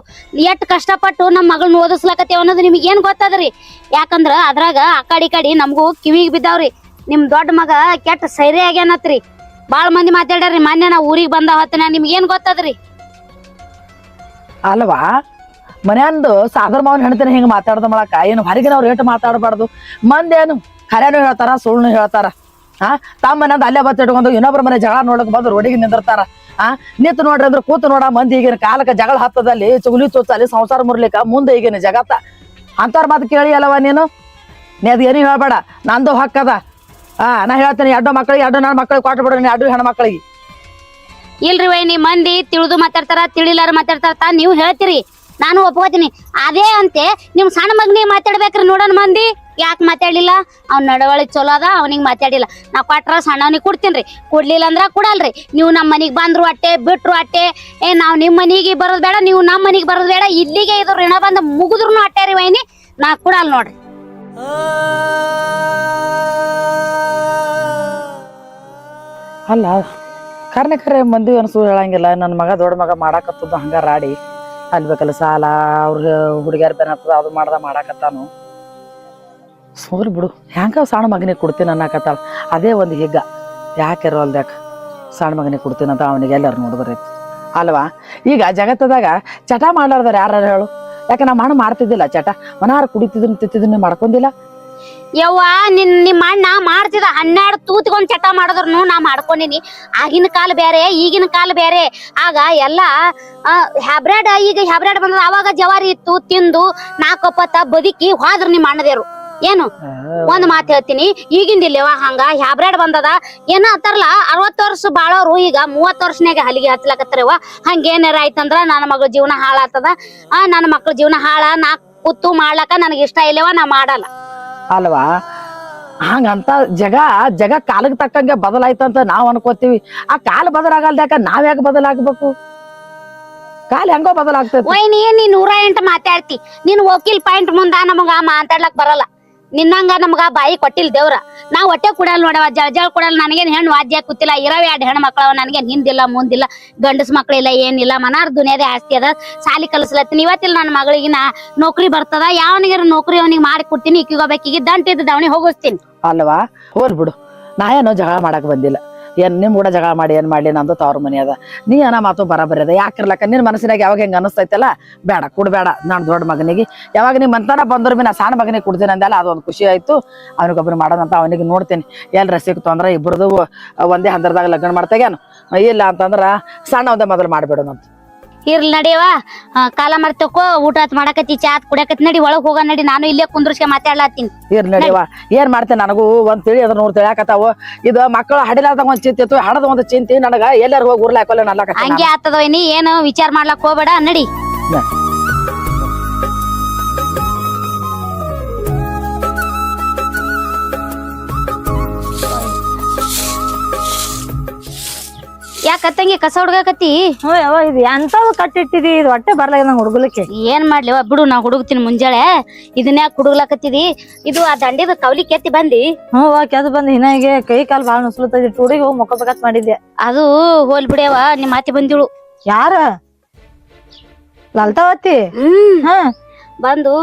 ಎಷ್ಟ್ ಕಷ್ಟಪಟ್ಟು ನಮ್ಮ ಮಗಳನ್ನ ಓದಿಸ್ಲಕತ್ತೇವ ಅನ್ನೋದು ನಿಮ್ಗೆ ಏನ್ ಗೊತ್ತದ್ರಿ ಯಾಕಂದ್ರ ಅದ್ರಾಗ ಆ ಕಡಿ ನಮಗೂ ಕಿವಿಗೆ ಬಿದ್ದಾವ್ರಿ ನಿಮ್ ದೊಡ್ಡ ಮಗ ಕೆಟ್ಟ ಸೈರಿ ಆಗ್ಯಾನತ್ರಿ ಬಾಳ್ ಮಂದಿ ಮಾತಾಡ್ಯಾರಿ ಮೊನ್ನೆ ನಾ ಊರಿಗೆ ಬಂದ ಹೊತ್ತನ ನಿಮ್ಗೆ ಏನ್ ಗೊತ್ತದ್ರಿ? ಅಲ್ವಾ ಮನ್ಯಾಂದು ಸಾಗರ್ ಮಾವನ್ ಹೆಣ್ತಿನ ಹಿಂಗ ಮಾತಾಡ್ದ ಮಾಡಕ ಏನು ಹೊರಗಿನ ಅವ್ರು ಏಟು ಮಾತಾಡಬಾರ್ದು. ಮಂದೇನು ಖರ್ಯಾನು ಹೇಳ್ತಾರ ಸುಳ್ಳು ಹೇಳ್ತಾರ. ತಮ್ಮ ಮನ್ಯಾಂದ ಅಲ್ಲೇ ಬತ್ತ ಇಟ್ಕೊಂಡು ಇನ್ನೊಬ್ರ ಮನೆ ಜಗಳ ನೋಡಕ್ ಬಂದು ರೋಡಿಗೆ ನಿಂದಿರ್ತಾರ. ನಿಂತು ನೋಡ್ರಿ ಅಂದ್ರೆ ಕೂತು ನೋಡ ಮಂದಿ ಈಗಿನ ಕಾಲಕ್ಕೆ ಜಗಳ ಹತ್ತದಲ್ಲಿ ಚುಗುಲಿ ಚುಚ್ಚಲ್ಲಿ ಸಂಸಾರ ಮುರ್ಲಿಕ್ಕ ಮುಂದೆ ಈಗಿನ ಜಗತ್ತ ಅಂತವ್ರ ಮಾತು ಕೇಳಿ ಅಲ್ಲವ ನೀನು ಅದ್ ಏನು ಹೇಳ್ಬೇಡ, ನಂದು ಹಕ್ಕದ. ನಾ ಹೇಳ್ತೇನೆ ಎರಡು ಮಕ್ಕಳಿಗೆ ಎರಡು ನನ್ನ ಮಕ್ಕಳಿಗೆ ಕೊಟ್ಟು ಬಿಡ್ರಿ, ಎರಡು ಹೆಣ್ಣು ಮಕ್ಕಳಿಗೆ. ಇಲ್ರಿ ವೈನಿ, ಮಂದಿ ತಿಳಿದು ಮಾತಾಡ್ತಾರ ತಿಳಿಲಾರ ಮಾತಾಡ್ತಾರ ನೀವು ಹೇಳ್ತೀರಿ, ನಾನು ಒಪ್ಕೋತೀನಿ. ಅದೇ ಅಂತೆ ನಿಮ್ ಸಣ್ಣ ಮಗನಿಗೆ ಮಾತಾಡ್ಬೇಕ್ರಿ ನೋಡೋಣ ಮಂದಿ ಯಾಕೆ ಮಾತಾಡ್ಲಿಲ್ಲ? ಅವ್ನ ನಡವಳಿಕೆ ಚಲೋ ಅದ, ಅವನಿಗೆ ಮಾತಾಡಿಲ್ಲ. ನಾ ಕೊಟ್ರ ಸಣ್ಣವನಿಗೆ ಕೊಡ್ತೀನ್ರಿ, ಕೊಡ್ಲಿಲ್ಲ ಅಂದ್ರ ಕೊಡಲ್ರಿ. ನೀವು ನಮ್ಮ ಮನಿಗ್ ಬಂದ್ರು ಅಟ್ಟೆ ಬಿಟ್ರು ಅಟ್ಟೆ. ನಾವ್ ನಿಮ್ ಮನಿಗೆ ಬರೋದ್ ಬೇಡ, ನೀವು ನಮ್ಮ ಮನಿಗೆ ಬರೋದ್ ಬೇಡ. ಇಲ್ಲಿಗೆ ಇದು ಋಣ ಬಂದ ಮುಗಿದ್ರು ಅಟ್ಟೆ ರೀ ವೈನಿ, ನಾ ಕೊಡಲ್ ನೋಡ್ರಿ. ಅಲ್ಲ ಖರೆ ಮಂದಿ ಅನ್ಸು ಹೇಳಂಗಿಲ್ಲ. ನನ್ನ ಮಗ ದೊಡ್ಡ ಮಗ ಮಾಡಾಕತ್ತದ ಹಂಗ ರಾಡಿ ಅಲ್ಬೇಕಲ್ಲ ಸಾಲ ಅವ್ರ ಹುಡುಗಿಯರ್ ಬೆನ್ನತ್ತದ ಅದು ಮಾಡಾಕತ್ತಾನು. ಸೋರ್ ಬಿಡು, ಹೆಂಗ ಸಣ್ಣ ಮಗನಿಗೆ ಕೊಡ್ತೀನಿ ಅನ್ನಕತ್ತಾಳ. ಅದೇ ಒಂದು ಹಿಗ್ಗ ಯಾಕೆ ಇರೋಲ್ದ್ಯಾಕ ಸಣ್ಣ ಮಗನಿಗೆ ಕೊಡ್ತೀನಂತ ಅವನಿಗೆ ಎಲ್ಲರೂ ನೋಡಿದ್ರೈತಿ ಅಲ್ವಾ? ಈಗ ಜಗತ್ತದಾಗ ಚಟ ಮಾಡ್ಲಾರ್ದಾರ ಯಾರು ಹೇಳು? ಯಾಕೆ ನಮ್ಮ ಅಣ್ಣ ಮಾಡ್ತಿದ್ದಿಲ್ಲ ಚಟ, ಮನಾರ ಕುಡಿತಿದ್ದೀನಿ ತಿತ್ತಿದ್ದೀನಿ ಮಾಡ್ಕೊಂಡಿಲ್ಲ. ಯವ್ವ ನಿಮ್ಮ ಅಣ್ಣ ಮಾಡ್ತಿದ 12 ತೂತ್ಕೊಂಡ್ ಚಟ ಮಾಡಿದ್ರು ನಾ ಮಾಡ್ಕೊಂಡಿನಿ. ಆಗಿನ ಕಾಲ ಬೇರೆ ಈಗಿನ ಕಾಲ ಬೇರೆ. ಆಗ ಎಲ್ಲಾ ಹ್ಯಾಬ್ರೇಡ್, ಈಗ ಹ್ಯಾಬ್ರೇಡ್ ಬಂದದ. ಅವಾಗ ಜವಾರಿ ಇತ್ತು, ತಿಂದು 4 ಒಪ್ಪತ್ತ ಬದುಕಿ ಹೋದ್ರ ನಿಮ್ಮ ಅಣ್ಣದೇರು. ಏನು ಒಂದ್ ಮಾತು ಹೇಳ್ತೀನಿ, ಈಗಿಂದಿಲ್ಲವ ಹಂಗ ಹ್ಯಾಬ್ರೇಡ್ ಬಂದದ. ಏನ ಅಂತಾರಲ್ಲ 60 ವರ್ಷ ಬಾಳೋರು ಈಗ 30 ವರ್ಷನಾಗ ಹಲಿಗೆ ಹಚ್ಲಕತ್ತಾರವ. ಹಂಗೇನಾರ ಆಯ್ತಂದ್ರ ನನ್ನ ಮಗಳ ಜೀವನ ಹಾಳಾಗ್ತದ. ನನ್ನ ಮಕ್ಳ ಜೀವನ ಹಾಳ. ನಾ ಕೂತು ಮಾಡ್ಲಕ್ಕ ನನಗೆ ಇಷ್ಟ ಇಲ್ಲವ, ನಾ ಮಾಡಲ್ಲ ಅಲ್ವಾ? ಹಂಗಂತ ಜಗ ಕಾಲಕ್ಕೆ ತಕ್ಕಂಗೆ ಬದಲಾಯ್ತಂತ ನಾವ್ ಅನ್ಕೋತೀವಿ. ಆ ಕಾಲ ಬದಲಾಗಲ್ದ್ಯಾಕ ನಾವ್ ಯಾಕೆ ಬದಲಾಗ್ಬೇಕು? ಕಾಲ ಹೆಂಗೋ ಬದಲಾಗ್ತೈತಿ. ವೈನಿ ನೀ 108 ಮಾತಾಡ್ತಿ. ನೀನ್ ವಕೀಲ್ ಪಾಯಿಂಟ್ ಮುಂದ ನಮಗ ಮಾತಾಡ್ಲಕ್ ಬರಲ್ಲ. ನಿನ್ನಂಗ ನಮಗ ಬಾಯಿ ಕೊಟ್ಟಿಲ್ ದೇವ್ರ. ನಾ ಹೊಟ್ಟೆ ಕುಡಲ್ ನೋಡವ, ಜಳ ಕುಡಲ್. ನನಗೇನ್ ಹೆಣ್ಣು ವಾದ್ಯ ಕೂತಿಲ್ಲ. ಇರವ 2 ಹೆಣ್ಣು ಮಕ್ಕಳವ. ನನಗೇನ್ ಹಿಂದಿಲ್ಲ ಮುಂದಿಲ್ಲ, ಗಂಡಸ್ ಮಕ್ಳಿಲ್ಲ, ಏನಿಲ್ಲ. ಮನಾರ್ ದುನಿಯಾದೇ ಆಸ್ತಿ ಅದ. ಸಾಲಿ ಕಲಿಸ್ಲತ್ತೀನಿ. ಇವತ್ತಿಲ್ಲ ನನ್ನ ಮಗಳಿಗೆ ನಾ ನೌಕರಿ ಬರ್ತದ. ಯಾವನಿಗೆ ನೌಕರಿ ಅವನಿಗೆ ಮಾಡಿ ಕೊಡ್ತೀನಿ. ಇಕ್ಕಿಗೋಬೇಕಿಗೆ ದಂಟಿದ್ದ ಅವನಿಗೆ ಹೋಗಿಸ್ತೀನಿ ಅಲ್ವಾ? ಹೋಲ್ ಬಿಡು, ನಾ ಏನೋ ಜಗಳ ಮಾಡಕ್ ಬಂದಿಲ್ಲ. ನಿಮ್ ಕೂಡ ಜಗಳ ಮಾಡಿ ಏನ್ ಮಾಡ್ಲಿ, ನಂದು ತವ್ರ ಮನಿ ಅದ. ನೀ ಏನೋ ಮಾತು ಬರಬರಿ ಅದ. ಯಾಕಿರ್ಲಕ್ಕ ನಿನ್ ಮನಸ್ಸಿನಾಗ ಯಾವಾಗ ಹೆಂಗ ಅನಿಸ್ತೈತಲ್ಲ, ಬೇಡ ಕೊಡ್ಬೇಡ. ನಾನ್ ದೊಡ್ಡ ಮಗನಿಗೆ ಯಾವಾಗ ನಿಮ್ ಮಂತಾನ ಬಂದ್ರು ನಾ ಸಣ್ಣ ಮಗನಿಗೆ ಕೊಡ್ತೀನಿ ಅಂದಲ್ಲ, ಅದೊಂದು ಖುಷಿ ಆಯ್ತು. ಅವನಿಗೊಬ್ಬರು ಮಾಡೋದಂತ ಅವನಿಗೆ ನೋಡ್ತೀನಿ. ಎಲ್ರ ಸಿಕ್ತು ಅಂದ್ರ ಇಬ್ಬರದು ಒಂದೇ ಹಂದರದಾಗ ಲಗ್ನ ಮಾಡ್ತಾಗೇನು, ಇಲ್ಲ ಅಂತಂದ್ರ ಸಣ್ಣ ಒಂದೇ ಮೊದಲು ಮಾಡ್ಬಿಡೋಣಂತ. ಇರ್ಲಿ ನಡಿಯವ, ಕಾಲ ಮರ್ತಕೋ. ಊಟ ಮಾಡಕತ್ತಿ, ಚಾ ಕುಡಿಯಕತ್ತಿ, ನಡಿ ಒಳಗ್ ಹೋಗ ನಡಿ. ನಾನು ಇಲ್ಲೇ ಕುಂದ್ರಸ್ಕೆ ಮಾತಾಡ್ಲಾತೀನಿ. ಇರ್ಲಿ ನಡಿಯವ, ಏನ್ ಮಾಡ್ತೇನೆ ನನಗೂ ಒಂದ್ ತಿಳಿ ಅದ್ರ 100 ತಿಳಿಯಾಕತ್ತಾವು. ಇದು ಮಕ್ಕಳು ಹಡಿಲಾರ್ದಾಗ ಒಂದ್ ಚಿಂತೆ ಇತ್ತು, ಹಡದ ಒಂದು ಚಿಂತೆ ನನಗ. ಎಲ್ಲಾರು ಹೋಗಿ ಊರ್ಲ ಹಾಕೋಲ್ಲ ನಲ್ಲಕ ಹಂಗೆ ಆತದ ನೀ ಏನು ವಿಚಾರ ಮಾಡ್ಲಕ್ ಹೋಗ್ಬೇಡ, ನಡಿ. ಯಾಕತ್ತಂಗಿ ಕಸ ಹುಡ್ಗಾಕತ್ತಿ? ಇದು ಎಂತದು ಕಟ್ಟಿಟ್ಟಿದಿ? ಇದು ಹೊಟ್ಟೆ ಬರ್ಲಾಗ ನಂಗೆ ಹುಡುಗಲಿಕ್ಕೆ. ಏನ್ ಮಾಡ್ಲಿವ ಬಿಡು, ನಾ ಹುಡುಗ್ತೀನಿ ಮುಂಜಾಳೆ. ಇದನ್ಯಾಕ ಹುಡುಗ್ಲಾಕತ್ತಿದಿ? ಇದು ಆ ದಂಡಿದ ಕೌಲಿ ಕೆತ್ತಿ ಬಂದಿ? ಕೆದು ಬಂದ್ ಹಿನಾಗೆ ಕೈ ಕಾಲು ಬಾಳ ನುಸ್ಲತ್ತೈತಿ. ಟೂರಿಗೆ ಹೋಗಿ ಮೊಕ್ಕಬೇಕಂತ ಮಾಡಿದ್ದೆ. ಅದು ಹೋಲ್ ಬಿಡ್ಯವ, ನಿಮ್ಮ ಅತ್ತಿ ಬಂದಿಳು. ಯಾರ? ಲಲ್ತಾವತಿ? ಬಂದು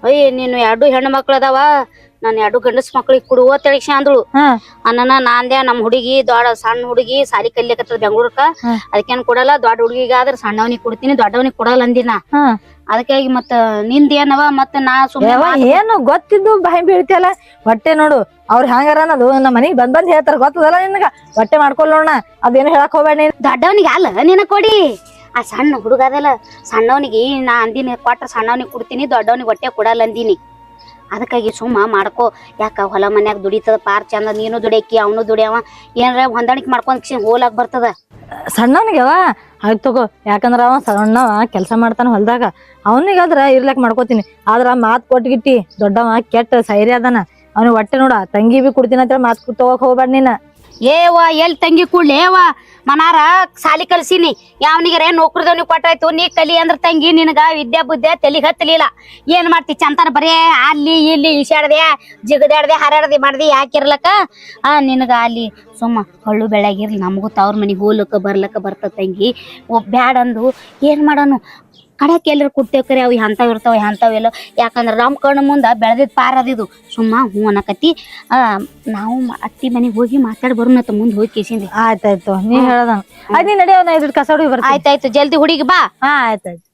ಅಯ್ಯ ನೀನು 2 ಹೆಣ್ಣು ಮಕ್ಳು ಅದಾವ, ನಾನು 2 ಗಂಡಸ್ ಮಕ್ಳಿಗೆ ಕೊಡುವ ತಿಳಿಸಿ ಅಂದಳು. ಅನ್ನನ ನಾಂದ್ಯಾ ನಮ್ಮ ಹುಡುಗಿ ಸಣ್ಣ ಹುಡುಗಿ ಸಾಲಿ ಕಲಿಯಕತ್ತದ ಬೆಂಗಳೂರಕ್ಕ. ಅದಕ್ಕೇನ್ ಕೊಡಲ್ಲ, ದೊಡ್ಡ ಹುಡುಗಿಗಾದ್ರ ಸಣ್ಣವನಿಗೆ ಕೊಡ್ತೀನಿ, ದೊಡ್ಡವನಿಗೆ ಕೊಡಲ್ಲ ಅಂದಿನ. ಅದಕ್ಕಾಗಿ ಮತ್ತ ನಿಂದೇನವ ಮತ್ತ ನಾ ಸುಮ್ಮನೆ ಏನು ಗೊತ್ತಿದ್ದು ಬಾಯಿ ಬೀಳ್ತಿಯಲ್ಲ. ಹೊಟ್ಟೆ ನೋಡು ಅವ್ರ ಹ್ಯಾಂಗಾರ ಅನ್ನೋದು ನಮ್ಮ ಮನಿಗ್ ಬಂದ್ ಹೇಳ್ತಾರ, ಗೊತ್ತದಲ್ಲ ನಿನಗ. ಹೊಟ್ಟೆ ಮಾಡ್ಕೊಲ್ ನೋಡ, ಅದೇನು ಹೇಳಕ್ ಹೋಗ್ಬೇಡ. ದೊಡ್ಡವನಿಗೆ ಅಲ್ಲ ನಿನ ಕೊಡಿ. ಆ ಸಣ್ಣ ಹುಡುಗ ಅದಲ್ಲ, ಸಣ್ಣವನಿಗೆ ನಾ ಅಂದಿನಿ ಕೊಟ್ರ ಸಣ್ಣವನಿಗೆ ಕೊಡ್ತೀನಿ, ದೊಡ್ಡವನಿಗೆ ಹೊಟ್ಟೆ ಕೊಡಲ್ಲ ಅಂದಿನಿ. ಅದಕ್ಕಾಗಿ ಸುಮ್ಮ ಮಾಡ್ಕೋ. ಯಾಕ ಹೊಲ ಮನ್ಯಾಗ ದುಡಿತದ ಪಾರ್ ಚಂದ. ನೀನು ದುಡಿಯಕಿ, ಅವನು ದುಡಿಯವ. ಏನ್ರ ಹೊಂದಾಣಿಕೆ ಮಾಡ್ಕೊಂಡ್ ಹೋಲಾಕ್ ಬರ್ತದ. ಸಣ್ಣವನಿಗವ ಆಯ್ತು ತಗೋ. ಯಾಕಂದ್ರ ಅವ ಸಣ್ಣವ ಕೆಲಸ ಮಾಡ್ತಾನ ಹೊಲ್ದಾಗ. ಅವನಿಗಾದ್ರ ಇರ್ಲಾಕ್ ಮಾಡ್ಕೋತೀನಿ. ಆದ್ರ ಮಾತ್ ಕೊಟ್ಗಿಟ್ಟಿ ದೊಡ್ಡವ ಕೆಟ್ಟ ಸೈರಿ ಅದನ. ಅವ್ನಿಗೆ ಹೊಟ್ಟೆ ನೋಡ ತಂಗಿ ಬಿ ಕುಡ್ತೀನಿ ಅಂತ ಮಾತ್ ತಗೋಕ್ ಹೋಗ್ಬೇಡ ನೀನ. ಏವ ಎಲ್ ತಂಗಿ ಕೂಡ್ಲೇವ, ಮನಾರ ಸಾಲಿ ಕಲ್ಸಿನಿ. ಯಾವನಿಗರೆ ನೌಕರಿದವ್ನಿಗೆ ಕೊಟ್ಟಾಯ್ತು, ನೀ ಕಲಿ ಅಂದ್ರ ತಂಗಿ ನಿನಗ ವಿದ್ಯಾ ಬುದ್ಧಿ ತಲಿಗ್ ಹತ್ತಲಿಲ್ಲ. ಏನ್ ಮಾಡ್ತಿ ಚಂತಾನ ಬರೇ ಅಲ್ಲಿ ಇಲ್ಲಿ ಇಶಾಡ್ದೆ ಜಿಗದಾಡ್ದೆ ಹಾರಾಡ್ದೆ ಮಾಡ್ದಿ. ಯಾಕಿರ್ಲಕ್ಕ ನಿನಗ ಅಲ್ಲಿ ಸುಮ್ಮ ಹಳ್ಳು ಬೆಳಗಿರ್ಲಿ. ನಮಗೂ ತವ್ರ ಮನಿಗೆ ಹೋಗ್ಲಕ್ಕ ಬರ್ಲಕ್ಕ ಬರ್ತದ ತಂಗಿ. ಬ್ಯಾಡಂದು ಏನ್ ಮಾಡೋನು? ಕಡಕ್ ಎಲ್ಲರ ಕುಟ್ಟೇವ್ಕರಿ ಅವು ಎಂತಾವ್ ಇರ್ತಾವ ಎಂತಾವಿಲ್ಲ. ಯಾಕಂದ್ರ ನಮ್ ಕಣ್ಣು ಮುಂದ ಬೆಳೆದಿದ್ ಪಾರ ಅದಿದು. ಸುಮ್ಮ ಹೂ ಅನ್ನಕತಿ. ನಾವು ಅತ್ತಿ ಮನೆಗೆ ಹೋಗಿ ಮಾತಾಡಿ ಬರೋಣತ್ತ ಮುಂದ್ ಹೋಗಿ ಕೇಸಿಂದ. ಆಯ್ತಾಯ್ತು ನೀ ಹೇಳದಂಗ. ನೀ ನಡೆಯೋ ನಾ ಇದ್ರ ಕಸ ಹುಡುಗಿ ಬರ್ತೀನಿ. ಆಯ್ತಾಯ್ತು ಜಲ್ದಿ ಹುಡುಗಿ ಬಾ. ಹಾ ಆಯ್ತಾಯ್ತು.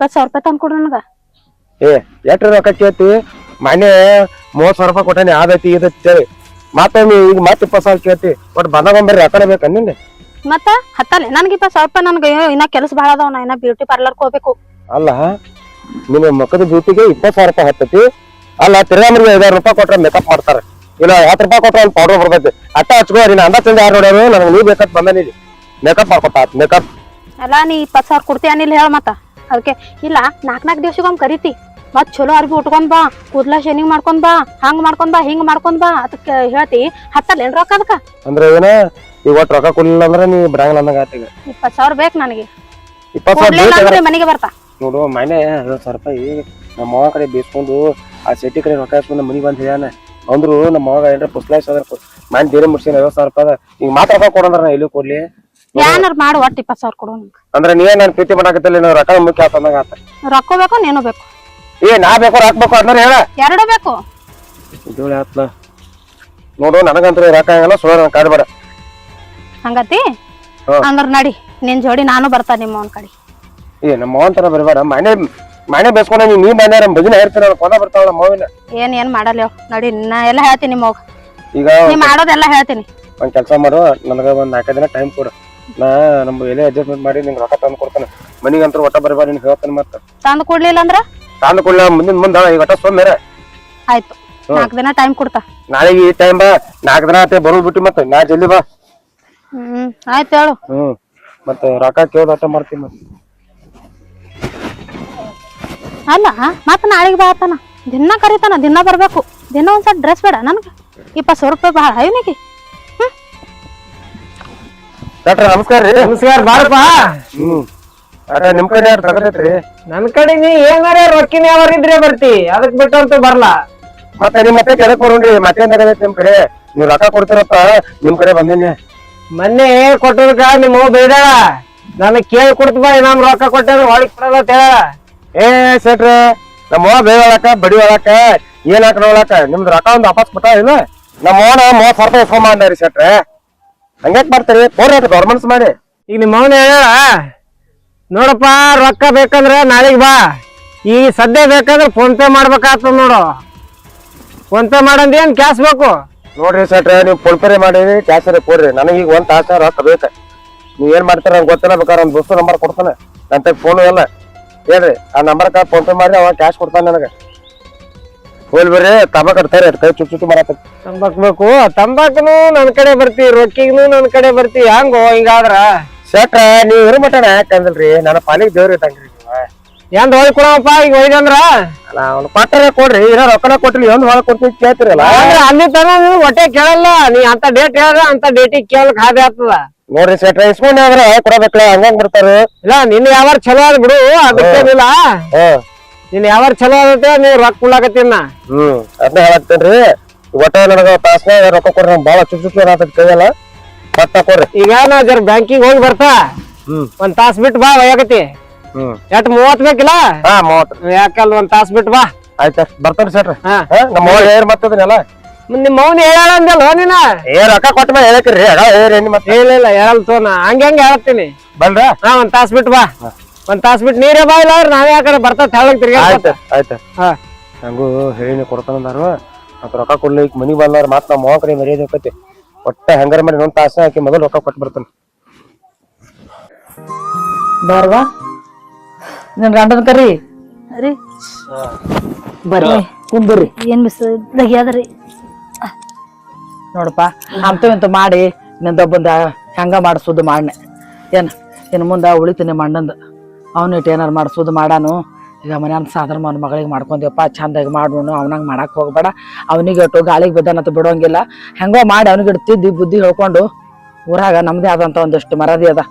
₹20,000 ತಂದ್ಕೊಡು ನನಗ. ಏ ಎಷ್ಟ್ ರೊಕ್ಕ ಕೇಳ್ತಿ? ಮೊನ್ನೆ 30,000 ರೂಪಾಯಿ ಕೊಟ್ಟಾನೆ ಆದೈತಿ ಇದೈತಿ ಹೇಳಿ ಮತ್ತೊಮ್ಮೆ ಈಗ ಮತ್ತೆ 20,000 ಕೇಳ್ತಿ. ಒಟ್ಟು ಬಂದಾಗೊಂಬರ್ರಿ ರೊಕ್ಕನೇ ಬೇಕ ನಿನ್ನೆ. ಮತ್ತ ಹತ್ತಲ್ಲ ನನಗೆ ₹20,000 ನನಗೆ ಇನ್ನ ಕೆಲಸ ಭಾಳ ಅದಾವ. ನಾ ಇನ್ನ ಬ್ಯೂಟಿ ಪಾರ್ಲರ್ಗೆ ಹೋಗ್ಬೇಕು. ಅಲ್ಲ ನಿನ್ನ ಮಕ್ಕದ ಬ್ಯೂಟಿಗೆ 20,000 ರೂಪಾಯಿ ಹತ್ತೈತಿ. ಅಲ್ಲ ತಿರ್ಗಾಮರಿಗೆ 5,000 ರೂಪಾಯಿ ಕೊಟ್ರೆ ಮೇಕಪ್ ಮಾಡ್ತಾರ. ಇಲ್ಲ 10 ರೂಪಾಯಿ ಕೊಟ್ರೆ ಒಂದು ಪೌಡರ್ ಬರ್ತೈತಿ. ಅಟ್ಟ ಹಚ್ಕೋ ನೀನ್ ಅಂದ ಚಂದ ಯಾರು ನೋಡ್ಯಾರು ನನಗೆ ನೀ ಬೇಕಂತ ಬಂದ ನೀ ಮೇಕಪ್ ಮಾಡ್ಕೊತ ಮೇಕಪ್. ಅಲ್ಲ ನೀ 20,000 ಕೊಡ್ತೀಯ ಅನಿಲ್ ಹೇಳ. ಮತ್ತ ಅದಕ್ಕೆ ಇಲ್ಲ 4 ದಿವ್ಸಕ್ಕೊಮ್ಮೆ ಕರಿತಿ. ಮತ್ ಚಲೋ ಅರ್ಬಿ ಉಟ್ಕೊಂಡ್ ಬಾ, ಕೂದ್ಲ ಶೇನಿಂಗ್ ಮಾಡ್ಕೊಂಡ್ ಬಾ, ಹಂಗ್ ಮಾಡ್ಕೊಂಡ್ ಬಾ, ಹಿಂಗ್ ಮಾಡ್ಕೊಂಡ್ ಬಾ ಅದಕ್ಕೆ ಹೇಳ್ತಿ. ಹತ್ತಲ್ಲ ಏನ್ ರೊಕ್ಕ ಅದಕ್ಕ? ಅಂದ್ರೆ ಏನ ಈಗ ಒಟ್ಟು ರೊಕ್ಕ ಕೊಡ್ಲಿಲ್ಲ ಅಂದ್ರೆ ನೀ ಬಿಡಂಗಿಲ್ಲ ಅಂದಂಗ ಆತ. ಈಗ 20,000 ಬೇಕು ನನಗೆ. 20,000 ಮನೆಗೆ ಬರ್ತಾ ನೋಡು. ಮನೆ 50,000 ರೂಪಾಯಿ ನಮ್ಮ ಮಾವ ಕಡೆ ಬೇಸ್ಕೊಂಡು ಆ ಸೆಟ್ಟಿ ಕಡೆ ರೊಕ್ಕ ಹಾಸ್ಕೊಂಡು ಮನಿಗೆ ಬಂದ್ ಹೇಳ್ಯಾನ. ಅಂದ್ರು ನಮ್ಮ ಮಾವಾಗ ಏನ್ರ ಪುಸ್ಲಾಯ್ಸ್ ಅದ್ರ ಮನೆ ಬೇರೆ ಮುಡ್ಸಿನ 50,000 ರೂಪಾಯಿ. ಈಗ ಮಾತ್ರ ರೊಕ್ಕ ಕೊಡಂದ್ರ ನಾ ಎಲ್ಲಿ ಕೊಡ್ಲಿ? ಏನಾರು ಮಾಡು ಒಟ್ಟು 20,000 ಕೊಡು ನಂಗೆ. ಅಂದ್ರೆ ನೀವೇ ನಾನು ಪ್ರೀತಿ ಮಾಡಕತ್ತಿಲ್ಲ ನೀವು ರೊಕ್ಕ ಮುಖ್ಯ ಆತಂದಾಗ ಆತ. ರೊಕ್ಕ ಬೇಕು ನೀನು ಬೇಕು. ಏ ನಾ ಬೇಕು ರೊಕ್ಕ ಬೇಕು ಅಂದ್ರೆ ಹೇಳ. ಎರಡು ಬೇಕು. ಇದು ಆತ್ಲ ನೋಡು. ನನಗಂತೂ ರೊಕ್ಕ ಆಗಲ್ಲ. ಸುಳ್ಳು ಕಾಡ್ಬೇಡ ಹಂಗತಿ ಅಂದ್ರ ನಡಿ ನಿನ್ ಜೋಡಿ ನಾನು ಬರ್ತಾ ನಿಮ್ಮ ಅವನ್ ಕಡೆ. ಏ ನಮ್ಮ ಮಾವನ್ ತರ ಬರಬೇಡ. ಮನೆ ಬೇಸ್ಕೊಂಡ ನೀ ಮನೆ ನಮ್ಮ ಭಜನೆ ಹೇಳ್ತೀರ ಕೊದ ಬರ್ತಾವ ನಮ್ಮ ಮಾವಿನ. ಏನ್ ಮಾಡಲ್ಲ ನಡಿ. ನಾ ಎಲ್ಲ ಹೇಳ್ತೀನಿ ನಿಮ್ಮ ಈಗ ನೀ ಮಾಡೋದೆಲ್ಲ ಹೇಳ್ತೀನಿ. ಒಂದ್ ಕೆಲಸ ಮಾಡು. ನನಗ ಒಂದ್ 4 ದಿನ ಟೈಮ್ ಕೊಡು. ನಾ ನಮ್ಮ ಎಲೆ ಅಡ್ಜಸ್ಟ್ಮೆಂಟ್ ಮಾಡಿ ನಿಂಗೆ ರೊಕ್ಕ ತಂದು ಕೊಡ್ತಾನೆ. ಮನಿಗಂತೂ ಒಟ್ಟ ಬರಬೇಡ. ನಿನ್ ಹೇಳ್ತಾನೆ ಮತ್ತೆ ತಂದು ಕೊಡ್ಲಿಲ್ಲ ಅಂದ್ರ ತಂದು ಕೊಡ್ಲ ಮುಂದೆ ಈಗ ಒಟ್ಟ ಸೋಮೇರ ಆಯ್ತು. 4 ದಿನ ಟೈಮ್ ಕೊಡ್ತಾ. ನಾಳೆಗೆ ಈ ಟೈಮ್ ಬಾ. 4 ದಿನ ಆತ ಬರೋದ್ ಬಿಟ್ಟು ಮತ್ತೆ ನಾ ಜಲ್ದಿ ಬಾ. ಆಯ್ತು ಹೇಳು. ಮತ್ತೆ ರೊಕ್ಕ ಕೇಳೋದು ಅಟ್ಟ ಮಾಡ್ತೀನಿ ಮತ್ತೆ. ಅಲ್ಲ ಮತ್ತ ನಾಳೆಗೆ ಬಾ ಆತನ. ದಿನ ಕರಿತಾನ. ದಿನ ಬರ್ಬೇಕು. ದಿನ ಒಂದ್ಸಲ ಡ್ರೆಸ್ ಬೇಡ ನನ್ಗ. 20,000 ರೂಪಾಯಿ ಭಾಳ ಇವನಿಗೆ. ಡಾಕ್ಟ್ರ ನಮಸ್ಕಾರ ರೀ. ನಮಸ್ಕಾರ ಬಾರಪ್ಪ. ನಿಮ್ ಕಡೆ ಯಾರು ತಗದೈತ್ರಿ? ನನ್ ಕಡೆ ನೀ ಏನಾರ ರೊಕ್ಕಿನ ಯಾವಾರ ಇದ್ರೆ ಬರ್ತಿ. ಅದಕ್ ಬಿಟ್ಟಂತೂ ಬರ್ಲಾ. ಮತ್ತೆ ನಿಮ್ ಮತ್ತೆ ಕೆಳಕ್ ಬರೋಣ್ರಿ. ಮತ್ತೇನ್ ತಗದೈತಿ ನಿಮ್ ಕಡೆ? ನೀವ್ ರೊಕ್ಕ ಕೊಡ್ತೀರಪ್ಪ ನಿಮ್ ಕಡೆ ಬಂದೇನಿ. ಮೊನ್ನೆ ಕೊಟ್ಟದಕ್ಕ ನಿಮ್ಮ ಬೇಡ ನನಗ್ ಕೇಳಿ ಕೊಡ್ತ ಬಾ. ನಮ್ ರೊಕ್ಕ ಕೊಟ್ಟಂದ್ರ ಹೊಳಿಗ್ ಕೊಡಲ್ಲ ಅಂತ ಹೇಳ. ಏ ಸೇಟ್ರ ನಮ್ಮ ಬೇಳಕ ಬಡಿ ಒಳಕ ಏನ್ ಹಾಕ ನೋಡಕ ನಿಮ್ದು ರೊಕ್ಕ ಒಂದ್ ವಾಪಸ್ ಕೊಟ್ಟ ಇಲ್ಲ. ನಮ್ಮ ಓನ 30,000 ರೂಪಾಯಿ ಇಸ್ಕೊಂಡ್ ಬಂದಾರಿ ಸೇಟ್ರ. ಹಂಗ್ಯಾಕ್ ಮಾಡ್ತೀರಿ? ಫೋನ್ ಗೌರ್ಮೆಂಟ್ಸ್ ಮಾಡಿ. ಈಗ ನಿಮ್ಮ ಅವನ ಹೇಳ ನೋಡಪ್ಪ ರೊಕ್ಕ ಬೇಕಂದ್ರ ನಾಳೆಗ್ ಬಾ. ಈ ಸದ್ಯ ಬೇಕಂದ್ರ ಫೋನ್ ಪೇ ಮಾಡ್ಬೇಕಾಗ್ತದ ನೋಡು. ಫೋನ್ ಪೇ ಮಾಡಂದ ಏನ್ ಕ್ಯಾಶ್ ಬೇಕು? ನೋಡ್ರಿ ಸೇಟ್ರ ನೀವು ಫೋನ್ ಪೇ ಮಾಡಿರಿ ಕ್ಯಾಶ್ ಕೊಡ್ರಿ. ನನಗೆ ಈಗ 1 ತಾಸ ರೊಕ್ಕ ಬೇಕ. ನೀವ್ ಏನ್ ಮಾಡ್ತಾರ ನಂಗೆ ಗೊತ್ತಿಲ್ಲ. ಬೇಕಾದ್ರೆ ಒಂದ್ ದೋಸ್ತ ನಂಬರ್ ಕೊಡ್ತಾನೆ. ನನ್ನ ಫೋನು ಎಲ್ಲ ಹೇಳ್ರಿ. ಆ ನಂಬರ್ಕ ಫೋನ್ ಪೇ ಮಾಡಿ ಅವ ಕ್ಯಾಶ್ ಕೊಡ್ತಾನೆ ನನಗೆ. ಹೋಲ್ ಬರ್ರಿ. ತಂಬಾಕ್ ಕಟ್ತಾರೆ ಕೈ ಚುಚ್ಚು ಮಾಡತ್ತ. ತಂಬಾಕ್ ಬೇಕು. ತಂಬಾಕನು ನನ್ ಕಡೆ ಬರ್ತಿ, ರೊಕ್ಕಿಗೂ ನನ್ ಕಡೆ ಬರ್ತಿ. ಹಂಗೋ ಹಿಂಗಾದ್ರ ಸೇಟ್ರ ನೀವ್ ಇರೋ ಮಟನ ಯಾಕಂದ್ರಿ ನನ್ನ ಪಾಲಿಗೆ ದೇವ್ರ ಇದ್ದಂಗ್ರಿ ನೀವು. ಏನ್ ಹೊಳ್ ಕೊಡಪ್ಪ. ಈಗ ಒಯ್ದಂದ್ರ ಅಲ್ಲ ಅವ್ನು ಕೊಟ್ಟರೆ ಕೊಡ್ರಿ. ಏನೋ ರೊಕ್ಕನ ಕೊಟ್ಟಿಲ್ಲ ಒಂದ್ ಹೊಳ ಕೊಡ್ತೀನಿ ಕೇಳ್ತಿರಲ್ಲ. ಅಲ್ಲಿ ತನ ನೀವು ಹೊಟ್ಟೆ ಕೇಳಲ್ಲ. ನೀ ಅಂತ ಡೇಟ್ ಹೇಳ್ರ ಅಂತ ಡೇಟಿಗೆ ಕೇಳಕ್ ಹಾದಿ ಆಗ್ತದ. ನೋಡ್ರಿ ಸೇಟ್ರ ಇಸ್ಕೊಂಡ್ ಆದ್ರೆ ಕೊಡಬೇಕಲ್ಲ. ಹಂಗಂಗ್ ಬಿಡ್ತಾರ. ಇಲ್ಲ ನಿನ್ ಯಾವಾರ ಚಲೋ ಅದ್ ಬಿಡು. ಅದಕ್ಕೇನಿಲ್ಲ. ನಿನ್ ಯಾವಾರ ಚಲೋ ಆಗತ್ತೆ ನೀವ್ ರೊಕ್ಕ ಕೊಡ್ಲಾಕತ್ತೀನ. ಅದನ್ನ ಹೇಳತ್ತೇನ್ರಿ. ಒಟ್ಟ ನನಗ ತಾಸ್ನಾಗ ರೊಕ್ಕ ಕೊಡ್ರಿ. ನಂಗೆ ಬಾಳ ಚುಚ್ಚು ಆಗತ್ತ ಕೈಯಲ್ಲ. ಪಟ್ಟ ಕೊಡ್ರಿ. ಈಗ ನಾ ಜರ ಬ್ಯಾಂಕಿಗೆ ಹೋಗಿ ಬರ್ತಾ. ಒಂದ್ ತಾಸ್ ಬಿಟ್ಟು ಬಾ. ಒಯ್ಯಾಕತಿ ಎಷ್ಟ್ 30 ಬೇಕಿಲ್ಲ? 30 ಯಾಕಲ್ ಒಂದ್ ತಾಸ್ ಬಿಟ್ಟು ಬಾ. ಆಯ್ತ ಬರ್ತಾರಿ ಸೇಟ್ರ. ನಮ್ಮ ಮೌನ ಹೇರ್ ಮತ್ತದನ್ನೆಲ್ಲ ನಿಮ್ ಮೌನ್ ಹೇಳ ಅಂದಲ್ಲ ನೀನ. ರೊಕ್ಕ ಕೊಟ್ಟ ಮೇಲೆ ಹೇಳಕ್ರಿ. ಮತ್ತೆ ಹೇಳಿಲ್ಲ ಹೇಳಲ್ ತೋನ. ಹಂಗೆ ಹೇಳ್ತೀನಿ ಬಲ್ರ. ಒಂದ್ ತಾಸ್ ಬಿಟ್ಟು ಬಾ. ಒಂದ್ ತಾಸ್ ಬಿಟ್ಟು ನೀರೇ ಬಾ. ಇಲ್ಲ ಅವ್ರ ನಾವೇ ಯಾಕಡೆ ಬರ್ತಾ ತೆಳಗ್ ತಿರ್ಗಿ. ಆಯ್ತ ನಂಗೂ ಹೇಳಿನಿ ಕೊಡ್ತಾನಂದಾರು. ಮತ್ ರೊಕ್ಕ ಕೊಡ್ಲಿ ಈಗ ಮನಿಗ್ ಬಂದಾರ ಮತ್ ನಮ್ಮ ಮಾವ ಕಡೆ ಮರ್ಯಾದೆ ಹೋಗತಿ. ಒಟ್ಟ ಹೆಂಗಾರ ಮಾಡಿ ಇನ್ನೊಂದ್ ತಾಸ ಹಾಕಿ ಮೊದಲು ರೊಕ್ಕ ಕೊಟ್ಟು ಬರ್ತಾನ. ಬಾರ್ವಾ ನಿನ್ ಗಂಡನ್ ಕರಿ ರೀ ಬರ್ರಿ ಕುಂದ್ರಿ. ಏನ್ ಬಿಸ್ಲಾಗ್ಯಾದ್ರಿ. ನೋಡಪ್ಪ ಇಂತ ಮಾಡಿ ನಿಂದೊಬ್ಬಂದ ಹೆಂಗ ಮಾಡಿಸೋದು ಮಾಡ್ನೆ. ಇನ್ನು ಮುಂದೆ ಉಳಿತೀನಿ ಮಣ್ಣಂದು. ಅವನಿಟ್ಟು ಏನಾರು ಮಾಡಿಸೋದು ಮಾಡಾನು. ಈಗ ಮನ್ಯಾನ ಸಾಧಾರಣ ಅವ್ನ ಮಗಳಿಗೆ ಮಾಡ್ಕೊಂತೀವಪ್ಪ ಚಂದಾಗಿ ಮಾಡೋಣ. ಅವನಂಗೆ ಮಾಡಕ್ಕೆ ಹೋಗ್ಬೇಡ. ಅವನಿಗೆ ಇಟ್ಟು ಗಾಳಿಗೆ ಬಿದ್ದಾನಂತ ಬಿಡೋಂಗಿಲ್ಲ. ಹೆಂಗೋ ಮಾಡಿ ಅವನಿಗೆ ಇಡ್ತಿದ್ದಿ ಬುದ್ಧಿ ಹೇಳ್ಕೊಂಡು. ಊರಾಗ ನಮ್ದೇ ಆದಂಥ ಒಂದಿಷ್ಟು ಮರದಿ ಅದ.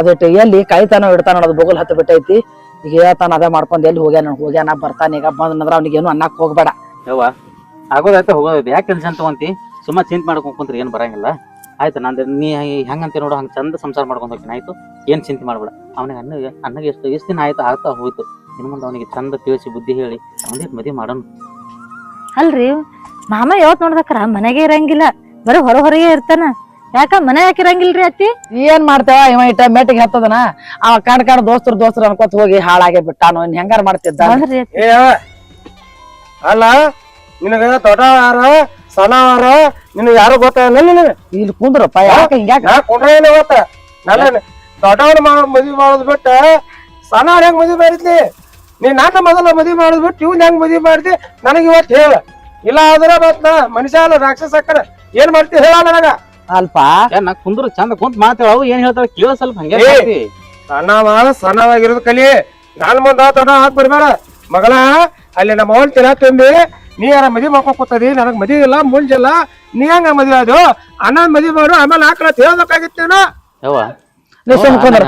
ಅದಿಟ್ಟು ಎಲ್ಲಿ ಕಾಯ್ತಾನೋ ಇಡ್ತಾನೋ ಅನ್ನೋದು ಬೊಗಲ್ ಹತ್ತು ಬಿಟ್ಟೈತಿ. ಈಗ ಹೇಳ್ತಾನ ಅದೇ ಮಾಡ್ಕೊಂಡ್ ಎಲ್ಲಿ ಹೋಗ್ಯಾನ ಬರ್ತಾನ ಈಗ ಬಂದ್ರ ಅವ್ನಿಗೆ ಏನು ಅನ್ನಕ್ ಹೋಗ್ಬೇಡ. ಯವ್ವ ಆಗೋದೈತೆ ಹೋಗೋದೈತೆ ಯಾಕೆ ಟೆನ್ಷನ್ ತಗೊಂತಿ? ಸುಮ್ಮ ಚಿಂತೆ ಮಾಡ್ಕೊಂಡ್ ಕುಂತ್ರೆ ಏನ್ ಬರಂಗಿಲ್ಲ. ಆಯ್ತು ನಂದು ನೀ ಹೆಂಗಂತ ನೋಡು ಹಂಗ ಚಂದ ಸಂಸಾರ ಮಾಡ್ಕೊಂಡ್ ಹೋಗ್ತೀನಿ. ಆಯ್ತು ಏನ್ ಚಿಂತೆ ಮಾಡ್ಬೇಡ. ಅವನಿಗೆ ಅನ್ನಗೆ ಎಷ್ಟು ದಿನ ಆಯ್ತು ಆಗ್ತಾ ಹೋಯ್ತು. ಇನ್ನು ಮುಂದೆ ಅವನಿಗೆ ಚಂದ ತಿಳಿಸಿ ಬುದ್ಧಿ ಹೇಳಿ ಅವನಿಗೆ ಮದುವೆ ಮಾಡೋಣ. ಅಲ್ರಿ ಮಾಮ ಯಾವತ್ ನೋಡ್ಬೇಕಾರ ಮನೆಗೆ ಇರಂಗಿಲ್ಲ, ಬರೀ ಹೊರಗೆ ಇರ್ತಾನ. ಯಾಕ ಮನೆ ಯಾಕೆ ಇರಂಗಿಲ್ರಿ ಅತ್ತಿ? ಏನ್ ಮಾಡ್ತೇವ ಇವ ಇಟ್ಟ ಮೆಟ್ಟಿಗೆ ಹತ್ತದನ ಅವ ಕಾಣ್ ದೋಸ್ತರು ಅನ್ಕೋತ ಹೋಗಿ ಹಾಳಾಗೆ ಬಿಟ್ಟಾನು. ಇನ್ ಹೆಂಗಾರ ಮಾಡ್ತಿದ್ದ? ಹೌದ್ರಿ ಅತ್ತಿ. ಏ ಅಲ್ಲ ನಿನಗ ದೊಡ್ಡವಾರ ಸಣ್ಣವಾರ ನಿನಗ ಯಾರು ಗೊತ್ತಾಗಲ್ಲ ನಿನಗ? ಇಲ್ಲಿ ಕುಂದ್ರಪ್ಪ ಯಾಕೆ ಹಿಂಗ್ಯಾಕ? ನಾ ಕೊಂಡ್ರೇನು ಗೊತ್ತ ನನ್ನ ದೊಡ್ಡವನ ಮದ್ವಿ ಮಾಡೋದ್ ಬಿಟ್ಟ ಸಣ್ಣವ್ರ ಹೆಂಗ್ ಮದ್ವಿ ಮಾಡಿದ್ಲಿ? ನೀ ನನ್ನ ಮೊದಲ ಮದ್ವಿ ಮಾಡೋದ್ ಬಿಟ್ಟು ಇವ್ನ ಹೆಂಗ್ ಮದ್ವಿ ಮಾಡಿದಿ ನನಗ ಇವತ್ತು ಹೇಳ. ಇಲ್ಲ ಆದ್ರ ಮತ್ ನಾ ಮನುಷ್ಯ ಅಲ್ಲ ರಾಕ್ಷಸ ಅಕ್ಕನ ಏನ್ ಮಾಡ್ತಿ ಹೇಳ ನನಗ. ಅಲ್ಪ ನಾ ಕುಂದ್ರ ಚಂದ ಕುಂತ್ ಮಾತಾಡ ಅವು ಏನ್ ಹೇಳ್ತಾವ ಕೇಳ ಸ್ವಲ್ಪ ಹಂಗೆ ಮಾಡ್ತಿ. ಸಣ್ಣವಾಗಿರೋದು ಕಲಿ. ನಾನ್ ಮುಂದ ದೊಡ್ಡ ಹಾಕ್ ಬರ್ಬೇಡ ಮಗಳ. ಅಲ್ಲಿ ನಮ್ಮ ಅವನ್ ತಿನ್ನ ತುಂಬಿ ನೀ ಯಾರ ಮದ್ವಿ ಮಾಡ್ಕೊಂಡ್ ಕೂತದಿ, ನನಗ್ ಮದ್ವಿ ಇಲ್ಲ ಮುಂಜಿಲ್ಲ. ನೀ ಹೆಂಗ ಮದ್ವಿ ಅದು ಅಣ್ಣ ಮದ್ವಿ ಮಾಡು ಆಮೇಲೆ ಹಾಕಲ ಹೇಳ್ಬೇಕಾಗಿತ್ತೇನೋ. ಯವ್ವ ನೀ ಸುಮ್ ಕುಂದ್ರ,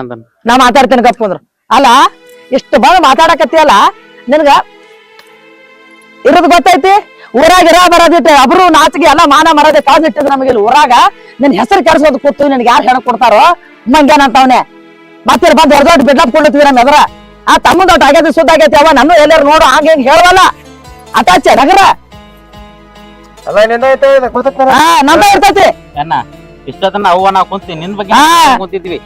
ನಾ ಮಾತಾಡ್ತೇನೆ ಗಪ್ ಕುಂದ್ರ. ಅಲ್ಲ ಇಷ್ಟು ಬಂದ್ ಮಾತಾಡಕತ್ತಿಯಲ್ಲ, ನಿನ್ಗ ಇರೋದು ಗೊತ್ತೈತಿ? ಊರಾಗ ಇರ ಬರೋದಿಟ್ಟು ಅಬ್ರು ನಾಚಿಗೆ ಎಲ್ಲ ಮಾನ ಮರದೆ ಕಾದಿಟ್ಟಿದ್ ನಮಗೆ ಇಲ್ಲಿ ಊರಾಗ. ನಿನ್ ಹೆಸರು ಕೆಡ್ಸೋದು ಕೂತು ನಿನ್ಗೆ ಯಾರು ಹೇಳಕ್ ಕೊಡ್ತಾರೋ ಮಂಗ್ಯಾನಂತವನೆ. ಮತ್ತೆ ಬಂದ್ ದೊಡ್ಡ ಬಿಡ್ಲಾಪ್ ಕೊಡ್ತೀವಿ ನಮ್ಮ ಎದ್ರ. ಆ ತಮ್ಮ ದೊಡ್ಡ ಆಗೈತಿ ಸುದ್ದ ಆಗೈತಿ ಅವ ನನ್ನ ಎಲ್ಲಾರು ನೋಡು ಹಂಗ ಹಿಂಗ್ ಹೇಳವಲ್ಲ ಅಟಾಚೆ ನಗರ. ಅಲ್ಲ ನಿಂದ ನಂದ ಇರ್ತೈತಿ ಅಣ್ಣ ಇಷ್ಟತನ ಅವ್ವ ನಾ ಕುಂತೀನಿ ನಿನ್ ಬಗ್ಗೆ ಕುಂತಿದ್ವಿ.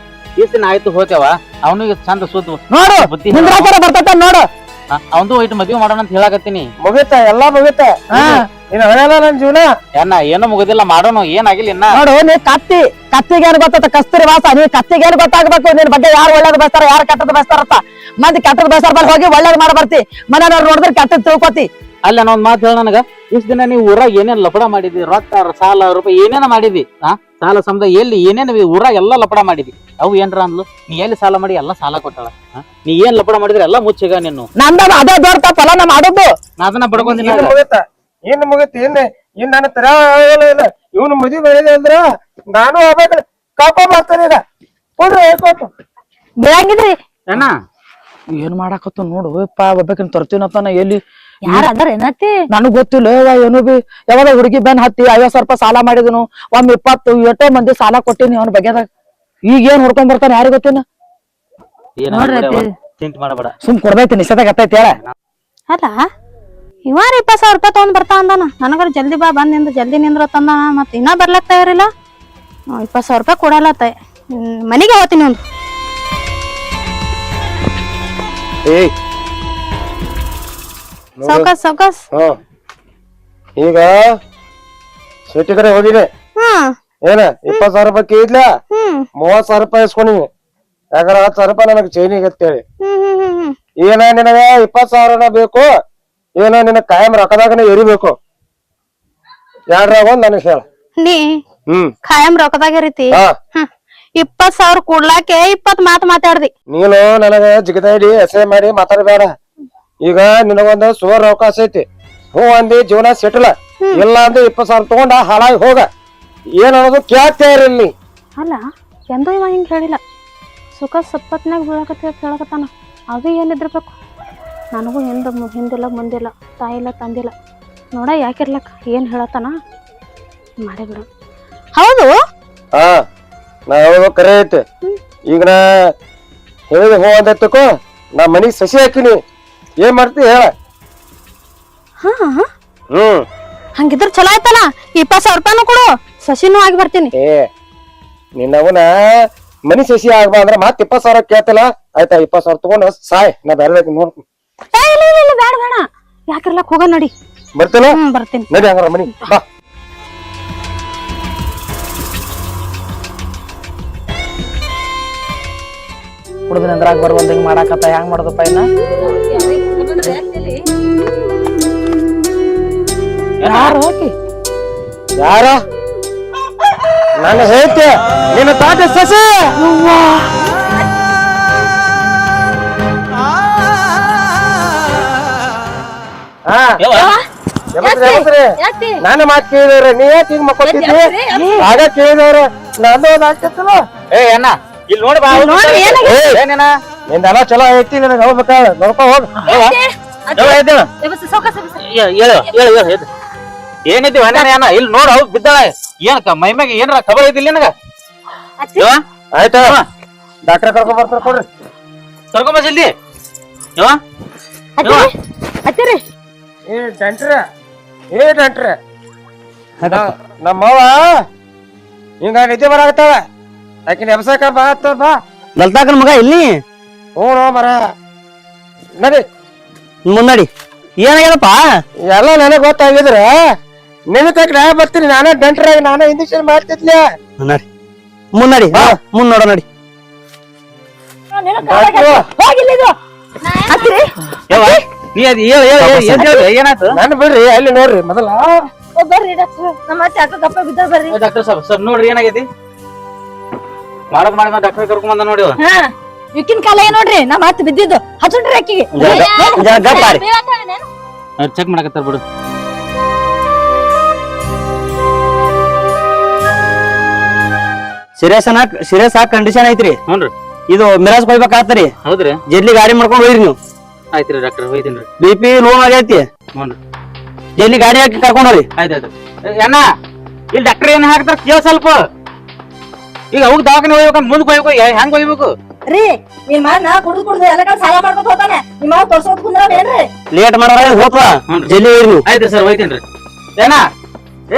ಇಷ್ಟ ದಿನ ಆಯ್ತು ಹೋತೇವ ಅವನಿಗೆ ಚಂದ ಸುದ್ದಿ ನೋಡು ಬುದ್ಧಿ ನಿಂದ್ರಾಕರ ಬರ್ತೈತ ನೋಡು. ಅವಂದು ಇಟ್ಟು ಮದ್ವೆ ಮಾಡೋಣ ಅಂತ ಹೇಳಕತ್ತೀನಿ. ಮುಗಿತ ಎಲ್ಲಾ ಮುಗಿತ. ಇನ್ನು ಹಳೆಯಲ್ಲ ನನ್ ಜೀವನ. ಅಣ್ಣ ಏನು ಮುಗುದಿಲ್ಲ ಮಾಡೋಣ ಏನಾಗಿಲ್ಲ ಇನ್ನ. ನೋಡು ನೀ ಕತ್ತಿಗೆ ಏನ್ ಗೊತ್ತ ಕಸ್ತೂರಿ ವಾಸ. ನೀ ಕತ್ತಿಗೆ ಏನ್ ಗೊತ್ತಾಗ್ಬೇಕು ನಿನ್ ಬಗ್ಗೆ ಯಾರು ಒಳ್ಳೇದ್ ಬಯಸ್ತಾರ ಯಾರು ಕೆಟ್ಟದ್ ಬಯಸ್ತಾರತ್ತ. ಮಂದಿ ಕೆಟ್ಟದ್ ಬಯಸ್ತಾರ ಬಲ್ ಹೋಗಿ ಒಳ್ಳೇದ್ ಮಾಡ ಬರ್ತಿ. ಮನೆಯವ್ರು ನೋಡಿದ್ರೆ ಕೆಟ್ಟದ್ ತಿಳ್ಕೊತಿ. ಅಲ್ಲ ನಾ ಒಂದ್ ಮಾತು ಹೇಳ ನನಗ. ಇಷ್ಟ ದಿನ ನೀವು ಊರಾಗ ಏನೇನ್ ಲಪಡ ಮಾಡಿದ್ವಿ, ರೊಕ್ಕ ಸಾಲ ರೂಪಾಯಿ ಏನೇನ ಮಾಡಿದ್ವಿ. ಸಾಲ ಸಮದ ಎಲ್ಲಿ ಏನೇನು ಊರಾಗ ಎಲ್ಲಾ ಲಪಡ ಮಾಡಿದ್ವಿ. ಅವು ಏನ್ರ ಅಂದ್ಲು ನೀ ಎಲ್ಲಿ ಸಾಲ ಮಾಡಿ ಎಲ್ಲಾ ಸಾಲ ಕೊಟ್ಟಾಳ. ನೀ ಏನ್ ಲಪಡ ಮಾಡಿದ್ರೆ ಎಲ್ಲಾ ಮುಚ್ಚಿಗ ನೀನು. ನಂದ ಅದೇ ದೊಡ್ಡ ತಪ್ಪಲ್ಲ ನಾ ಮಾಡೋದು. ನಾ ಅದನ್ನ ಬಡ್ಕೊಂದಿನ ಇನ್ನು ಮುಗಿತ ಇನ್ ನನ್ನ ತರ ಇಲ್ಲ. ಇವನು ಮದ್ವಿ ಮಾಡಿದೆ ಅಂದ್ರ ನಾನು ಹೋಗ್ಬೇಕು ಕಾಪ ಮಾಡ್ತಾನೆ. ಈಗ ಕೊಡ್ರಿ ಹೇಳ್ಕೊಟ್ಟು ಬೆಳಂಗಿದ್ರಿ ಅಣ್ಣ ಏನ್ ಮಾಡಾಕತ್ತು ನೋಡು ಒಬ್ಬಾಕಿನ ತರ್ತೀನತ್ತಾನ. ಎಲ್ಲಿ ಯಾರ ಅದಾರ ಏನತ್ತಿ? ನನಗ್ ಗೊತ್ತಿಲ್ಲ ಏನು ಬಿ. ಯಾವಾಗ ಹುಡುಗಿ ಬೆನ್ ಹತ್ತಿ 50,000 ರೂಪಾಯಿ ಸಾಲ ಮಾಡಿದನು. ಒಮ್ಮೆ 20 ಎಷ್ಟೋ ಮಂದಿ ಸಾಲ ಕೊಟ್ಟಿನಿ ಅವ್ನ ಬಗ್ಗೆದಾಗ. ಈಗ ಏನ್ ಹುಡ್ಕೊಂಡ್ ಬರ್ತಾನೆ ಯಾರಿಗ ಗೊತ್ತೇನ? ಚಿಂತೆ ಮಾಡಬೇಡ ಸುಮ್ ಕೊಡ್ದೈತಿ ನಿಷೇಧ ಗತ್ತೈತಿ ಹೇಳ. ಅಲ್ಲ ಇವಾರ 20,000 ರೂಪಾಯಿ ತಗೊಂಡ್ ಬರ್ತಾ ಅಂದಾನ. ನನಗರ ಜಲ್ದಿ ಬಾ ಬಂದ್ ನಿಂದ ಜಲ್ದಿ ನಿಂದ್ರ ತಂದಾನ. ಮತ್ ಇನ್ನ ಬರ್ಲಕ್ ತಯಾರಿಲ್ಲ. 20,000 ರೂಪಾಯಿ ಕೊಡಲ್ಲ ಮನೆಗೆ ಹೋಗ್ತೀನಿ ಒಂದು. ಸೌಕಾಸ್ ಈಗ ಸಿಟಿ ಕಡೆ ಹೋಗಿನಿ. ಏನ 20,000 ರೂಪಾಯಿ ಕೇಳಿದ್ಲ. 30,000 ರೂಪಾಯಿ ಇಸ್ಕೊಂಡಿನಿ. ಯಾಕಂದ್ರೆ 10,000 ರೂಪಾಯಿ ನನಗ್ ಚೈನಿಗೆ ಅಂತೇಳಿ. ಏನ ನಿನಗ 20,000 ಬೇಕು, ಏನ ನಿನಗ್ ಕಾಯಂ ರೊಕ್ಕದಾಗನ ಎರಿಬೇಕು. ಯಾರ್ರಾಗ ಒಂದ್ ನನಗ್ ಹೇಳ. ನೀ ಖಾಯಂ ರೊಕ್ಕದಾಗ ರೀತಿ 20,000 ಕೊಡ್ಲಾಕೆ 20 ಮಾತು ಮಾತಾಡ್ದಿ. ನೀನು ನನಗ ಜಿಗದಾಡಿ ಎಸೆ ಮಾಡಿ ಮಾತಾಡಬೇಡ. ಈಗ ನಿನಗೊಂದು ಸುವರ್ಣ ಅವಕಾಶ ಐತಿ. ಹ್ಞೂ ಅಂದಿ ಜೀವನ ಸೆಟ್ಲ, ಇಲ್ಲ ಅಂದಿ 20,000 ತಗೊಂಡ ಹಾಳಾಗಿ ಹೋಗ. ಏನ್ ಅನ್ನೋದು ಕೇಳ್ತಾ ಇರಲಿ. ಅಲ್ಲ ಎಂದೋ ಇವ ಹಿಂಗ್ ಹೇಳಿಲ್ಲ. ಸುಖ ಸಪ್ಪತ್ನಾಗ ಹೇಳಕತ್ತಾನ. ಅದು ಏನಿದ್ರಬೇಕು. ನನಗೂ ಹಿಂದಿಲ್ಲ ಮುಂದಿಲ್ಲ, ತಾಯಿಲ್ಲ ತಂದಿಲ್ಲ. ನೋಡ ಯಾಕಿರ್ಲಕ್ಕ ಏನ್ ಹೇಳತ್ತಾನ ಮಾಡೇ ಬಿಡು. ಹೌದು ಹಾ ನಾ ಹೇಳೋದು ಕರೆ ಐತಿ. ಈಗ ನಾ ಹೇಳಿದ ಹೋ ಅಂದತ್ತಕೋ ನಾ ಮನಿಗ್ ಸಸಿ ಹಾಕಿನಿ. ಏನ್ ಮಾಡ್ತಿ ಹೇಳ. ಹಂಗಿದ್ರ ಚಲೋ ಆಯ್ತಲ್ಲ. 20,000 ರೂಪಾಯಿನೂ ಕೊಡು, ಸಸಿನೂ ಆಗಿ ಬರ್ತೀನಿ. ನಿನ್ನವನ ಮನಿ ಸಸಿ ಆಗ್ಬಾ ಅಂದ್ರ ಮತ್ 20,000 ಕೇಳ್ತಿಲ್ಲ. ಆಯ್ತಾ 20,000 ತಗೊಂಡ್ ಸಾಯ್. ನಾ ಬೇರೆ ನೋಡ್ತೀನಿ. ಇಲ್ಲ ಬೇಡ ಬೇಡ ಯಾಕಿರ್ಲಕ್ ಹೋಗ ನಡಿ. ಬರ್ತಿಲ್ಲ ಬರ್ತೀನಿ ನಡಿ ಹಂಗಾರ ಮನಿ ಬಾ. ಕುಡ್ದಿನ ಅಂದ್ರಾಗ ಬರ್ಬಂದ್ ಹಿಂಗ್ ಮಾಡಾಕತ್ತ. ಹೆಂಗ್ ಮಾಡೋದಪ್ಪ ಇನ್ನ? ಯಾರು ಯಾರ ನಾನು ಹೇಳ್ತೆ ನಿನ್ನ ತಾಟ ಸಸಿ. ನಾನು ಮಾತು ಕೇಳಿದವ್ರೆ ನೀ ಯಾಕೆ ಹಿಂಗ್ ಮಕ್ಕೊತಿದ್ದಿ? ಆಗ ಕೇಳಿದವ್ರೆ ನಾನು ಆಗ್ತಿತ್ತಲ್ಲ. ಏ ಅಣ್ಣ ಇಲ್ಲಿ ನೋಡಿ ಬಾ ಏನೇನ ನಿಂದೆಲ್ಲ ಚಲೋ ಐತಿ ನನಗೆ ಹೋಗ್ಬೇಕ ನೋಡ್ಕೊ ಹೋಗ್ ಏನಿದ್ದಿ ಏನ ಇಲ್ಲಿ ನೋಡ ಅವ್ ಬಿದ್ದಾಳ ಏನ್ ಮೈಮ್ಯಾಗ ಏನಾರ ಖಬರ್ ಐತಿಲ್ಲ ನಿನಗ ಆಯ್ತಾ ಡಾಕ್ಟರ್ ಕರ್ಕೊಂಡ್ ಬರ್ತಾರ ಕೊಡ್ರಿ ಕರ್ಕೊಂಬ ಜಲ್ದಿ ಅತ್ತಿರಿ ಏ ಡಾಕ್ಟ್ರ ನಮ್ಮವ್ವ ಹಿಂಗ ನಿದ್ದೆ ಬರಾಕತ್ತಾವ ಆಕಿನ ಎಬ್ಸಾಕ ಬಾ ಬಾ ಲಲ್ತಾಕನ್ ಮಗ ಇಲ್ಲಿ ಹ್ಞೂ ಮರ ನಡಿ ಮುನ್ನಡಿ ಏನಾಗ್ಯದಪ್ಪ ಎಲ್ಲ ನನಗ್ ಗೊತ್ತಾಗಿದ್ರ ನಿನ್ನ ತಕ್ಕ ನಾ ಬರ್ತೀನಿ ನಾನೇ ಡಂಟ್ರಾಗಿ ನಾನೇ ಇಂಜೆಕ್ಷನ್ ಮಾಡ್ತಿದ್ಲೆ ನಡಿ ಮುನ್ನಡಿ ಮುಂದ್ ನೋಡ ನಡಿ ನೀ ಅದ್ ಏನಾಯ್ತು ನನ್ ಬಿಡ್ರಿ ಅಲ್ಲಿ ನೋಡ್ರಿ ಮೊದಲ ಬರ್ರಿ ಡಾಕ್ಟರ್ ನಮ್ಮ ಅತ್ತೆ ಅಕ್ಕ ಗಪ್ಪ ಬಿದ್ದಾರ ಬರ್ರಿ ಡಾಕ್ಟರ್ ಸ್ವಲ್ಪ ನೋಡ್ರಿ ಏನಾಗೈತಿ ಮಾಡದ್ ಮಾಡಿ ಡಾಕ್ಟರ್ ಕರ್ಕೊಂಡ್ ಬಂದ ನೋಡಿ ಹಾ ಇಕ್ಕಿನ ಕಾಲ ಏನ್ ನೋಡ್ರಿ ನಮ್ಮ ಅತ್ತೆ ಬಿದ್ದಿದ್ದು ಹಚ್ಚುಂಡ್ರಿ ಅಕ್ಕಿಗೆ ಚೆಕ್ ಮಾಡಕತ್ತಾರ ಬಿಡು ಸೀರಿಯಸ್ ಆಗಿ ಕಂಡೀಷನ್ ಐತ್ರಿ ಹ್ಞೂನ್ರಿ ಇದು ಮಿರಾಜ್ ಕೊಯ್ಬೇಕಾಗ್ತರಿ ಹೌದ್ರಿ ಜಲ್ದಿ ಗಾಡಿ ಮಾಡ್ಕೊಂಡ್ ಹೋಗ್ರಿ ನೀವು ಆಯ್ತ್ರಿ ಡಾಕ್ಟರ್ ಹೋಯ್ತೀನ್ರಿ BP ಲೋ ಆಗೈತಿ ಹ್ಞೂನ್ರಿ ಜಲ್ದಿ ಗಾಡಿ ಹಾಕಿ ಕರ್ಕೊಂಡ್ ಹೋಗ್ರಿ ಆಯ್ತಾಯ್ತು ಅಣ್ಣ ಇಲ್ಲಿ ಡಾಕ್ಟರ್ ಏನ್ ಹಾಕ್ತಾರ ಕೇಳ ಸ್ವಲ್ಪ ಈಗ ಅವಾಗ ದವಾಖಾನೆ ಹೋಗ್ಬೇಕಂತ ಮುಂದಕ್ಕೆ ಹೋಗ್ಬೇಕು ಹೆಂಗ್ ಹೋಗ್ಬೇಕು ರೀ ನಿಮ್ ಮಾನ ಕುಡ್ದು ಎಲ್ಲ ಕಡೆ ಸಾಲ ಮಾಡ್ಕೊತ ಹೋಗ್ತಾನೆ ನಿಮ್ಮ ಮಾವ ತೋರ್ಸೋದ್ ಕುಂದ್ರವೇನ್ರಿ ಲೇಟ್ ಮಾಡೋರ ಹೋಗ್ವಾ ಜಲ್ದಿ ಹೋಗ್ರಿ ನೀವು ಆಯ್ತು ಸರ್ ಹೋಯ್ತೇನ್ರಿ ಏನ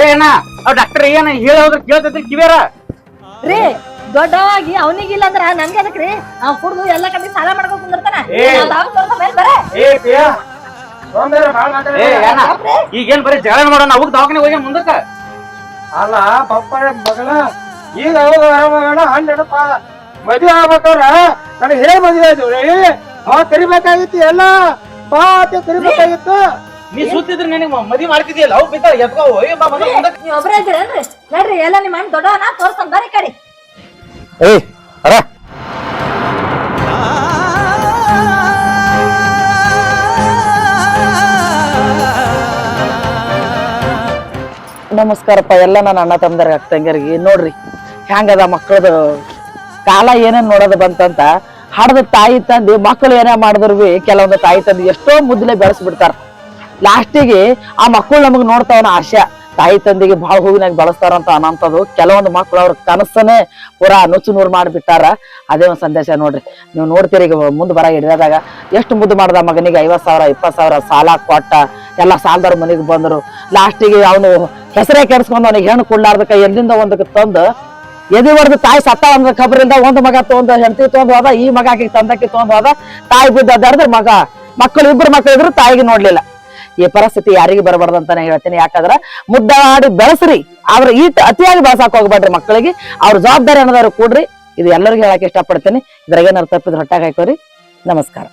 ಏನ ಅವ್ ಡಾಕ್ಟರ್ ಏನ ಹೇಳಿ ಹೋದ್ರ ಕೇಳ್ತೈತಿ ಕಿವಿಯಾರ ರೀ ದೊಡ್ಡವಾಗಿ ಅವನಿಗಿಲ್ಲ ಅಂದ್ರ ನನ್ಗೆ ಅದಕ್ರಿ ನಾವ್ ಕುಡ್ದು ಎಲ್ಲ ಕಡೆ ಸಾಲ ಮಾಡ್ಕೊಂಡ್ ಕುಂದಿರ್ತಾನ ಈಗೇನ್ ಬರೀ ಜಗಳ ಮಾಡೋಣ ಅವಾಗ ದವಾಖಾನೆ ಹೋಗಿ ಮುಂದಕ್ಕ ಅಲ್ಲ ಪಪ್ಪ ಮಗಳ ಈಗ ಅವಾಗ ಆರಾಮ ಹಣ್ಣೆಡಪ್ಪ ಮದ್ವೆ ಆಗ್ಬೇಕವ್ರ ನನಗೆ ಹೇಳಿ ಮದ್ವೆ ಆಯ್ತು ಅವ ಕರಿಬೇಕಾಗಿತ್ತು ಎಲ್ಲ ಪಾತೆ ಕರಿಬೇಕಾಗಿತ್ತು ನೀ ಸುತ್ತಿದ್ರೆ ನಿನಗೆ ಮದ್ವಿ ಮಾಡ್ತಿದ್ಯಲ್ಲ ಅವ್ ಬಿದ್ದ ಎತ್ಕೋ ಮುಂದಕ್ಕೆ ನೀವ್ ಒಬ್ರೇ ಇದ್ದೀರೇನ್ರಿ ನೋಡ್ರಿ ಎಲ್ಲ ನಿಮ್ಮ ಅಣ್ಣ ದೊಡ್ಡವನ ತೋರ್ಸ್ತಾನ ಬರ್ರಿ ಕಡಿ ಅರ ನಮಸ್ಕಾರಪ್ಪ ಎಲ್ಲ ನನ್ನ ಅಣ್ಣ ತಮ್ಮದರ ಅಕ್ಕ ತಂಗಿಯರಿಗೆ ನೋಡ್ರಿ ಹೆಂಗದ ಮಕ್ಕಳದ ಕಾಲ ಏನೇನ್ ನೋಡೋದು ಬಂತಂತ ಹಡ್ದ ತಾಯಿ ತಂದಿ ಮಕ್ಕಳು ಏನೇ ಮಾಡಿದ್ರು ಬಿ ಕೆಲವೊಂದು ತಾಯಿ ತಂದಿ ಎಷ್ಟೋ ಮುದ್ಲೆ ಬೆಳೆಸ್ಬಿಡ್ತಾರ ಲಾಸ್ಟಿಗೆ ಆ ಮಕ್ಕಳು ನಮಗ್ ನೋಡ್ತಾವನ ಆಶಾ ತಾಯಿ ತಂದಿಗೆ ಬಹಳ ಹೂವಿನಾಗ ಬೆಳೆಸ್ತಾರಂತ ಅನ್ನಂಥದ್ದು ಕೆಲವೊಂದು ಮಕ್ಕಳು ಅವ್ರ ಕನಸನ್ನೇ ಪೂರಾ ನುಚ್ಚು ನೂರು ಮಾಡಿಬಿಟ್ಟಾರ ಅದೇ ಒಂದು ಸಂದೇಶ ನೋಡ್ರಿ ನೀವು ನೋಡ್ತೀರಿ ಈಗ ಮುಂದೆ ಬರ ಹಿಡಿದಾಗ ಎಷ್ಟು ಮುದ್ದು ಮಾಡ್ದ ಮಗನಿಗೆ 50,000 20,000 ಸಾಲ ಕೊಟ್ಟ ಎಲ್ಲ ಸಾಲದವ್ರ ಮನೆಗೆ ಬಂದ್ರು ಲಾಸ್ಟಿಗೆ ಅವನು ಹೆಸರೇ ಕೆಡ್ಸ್ಕೊಂಡು ಅವನಿಗೆ ಹೆಣ್ಣು ಕೊಡ್ಲಾರ್ದಕ್ಕ ಎಲ್ಲಿಂದ ಒಂದಕ್ಕೆ ತಂದು ಎದಿ ಹೊಡೆದು ತಾಯಿ ಸತ್ತ ಒಂದ್ ಖಬರಿಂದ ಒಂದು ಮಗ ತೊಗೊಂಡು ಹೆಂಡತಿ ತೊಗೊಂಡು ಹೋದ ಈ ಮಗ ಆಕಿ ತಂದಕ್ಕೆ ತೊಗೊಂಡು ಹೋದ ತಾಯಿ ಬಿದ್ದ ಅದಾಡಿದ್ರೆ ಮಕ್ಕಳು ಇಬ್ರು ಮಕ್ಕಳು ಇದ್ರು ತಾಯಿಗೆ ನೋಡ್ಲಿಲ್ಲ ಈ ಪರಿಸ್ಥಿತಿ ಯಾರಿಗೆ ಬರಬಾರ್ದು ಅಂತಾನೆ ಹೇಳ್ತೀನಿ ಯಾಕಂದ್ರ ಮುದ್ದಾಡಿ ಬೆಳೆಸ್ರಿ ಆದ್ರೆ ಅತಿಯಾಗಿ ಬೆಳಸಾಕ್ ಹೋಗ್ಬೇಡ್ರಿ ಮಕ್ಕಳಿಗೆ ಅವ್ರ ಜವಾಬ್ದಾರಿ ಅನ್ನೋದವ್ರು ಕೂಡ್ರಿ ಇದು ಎಲ್ಲರಿಗೂ ಹೇಳಕ್ ಇಷ್ಟಪಡ್ತೀನಿ ಇದ್ರಾಗ ಏನಾರು ತಪ್ಪಿದ್ರೆ ಹೊಟ್ಟಾಗ ಹಾಕೋರಿ ನಮಸ್ಕಾರ.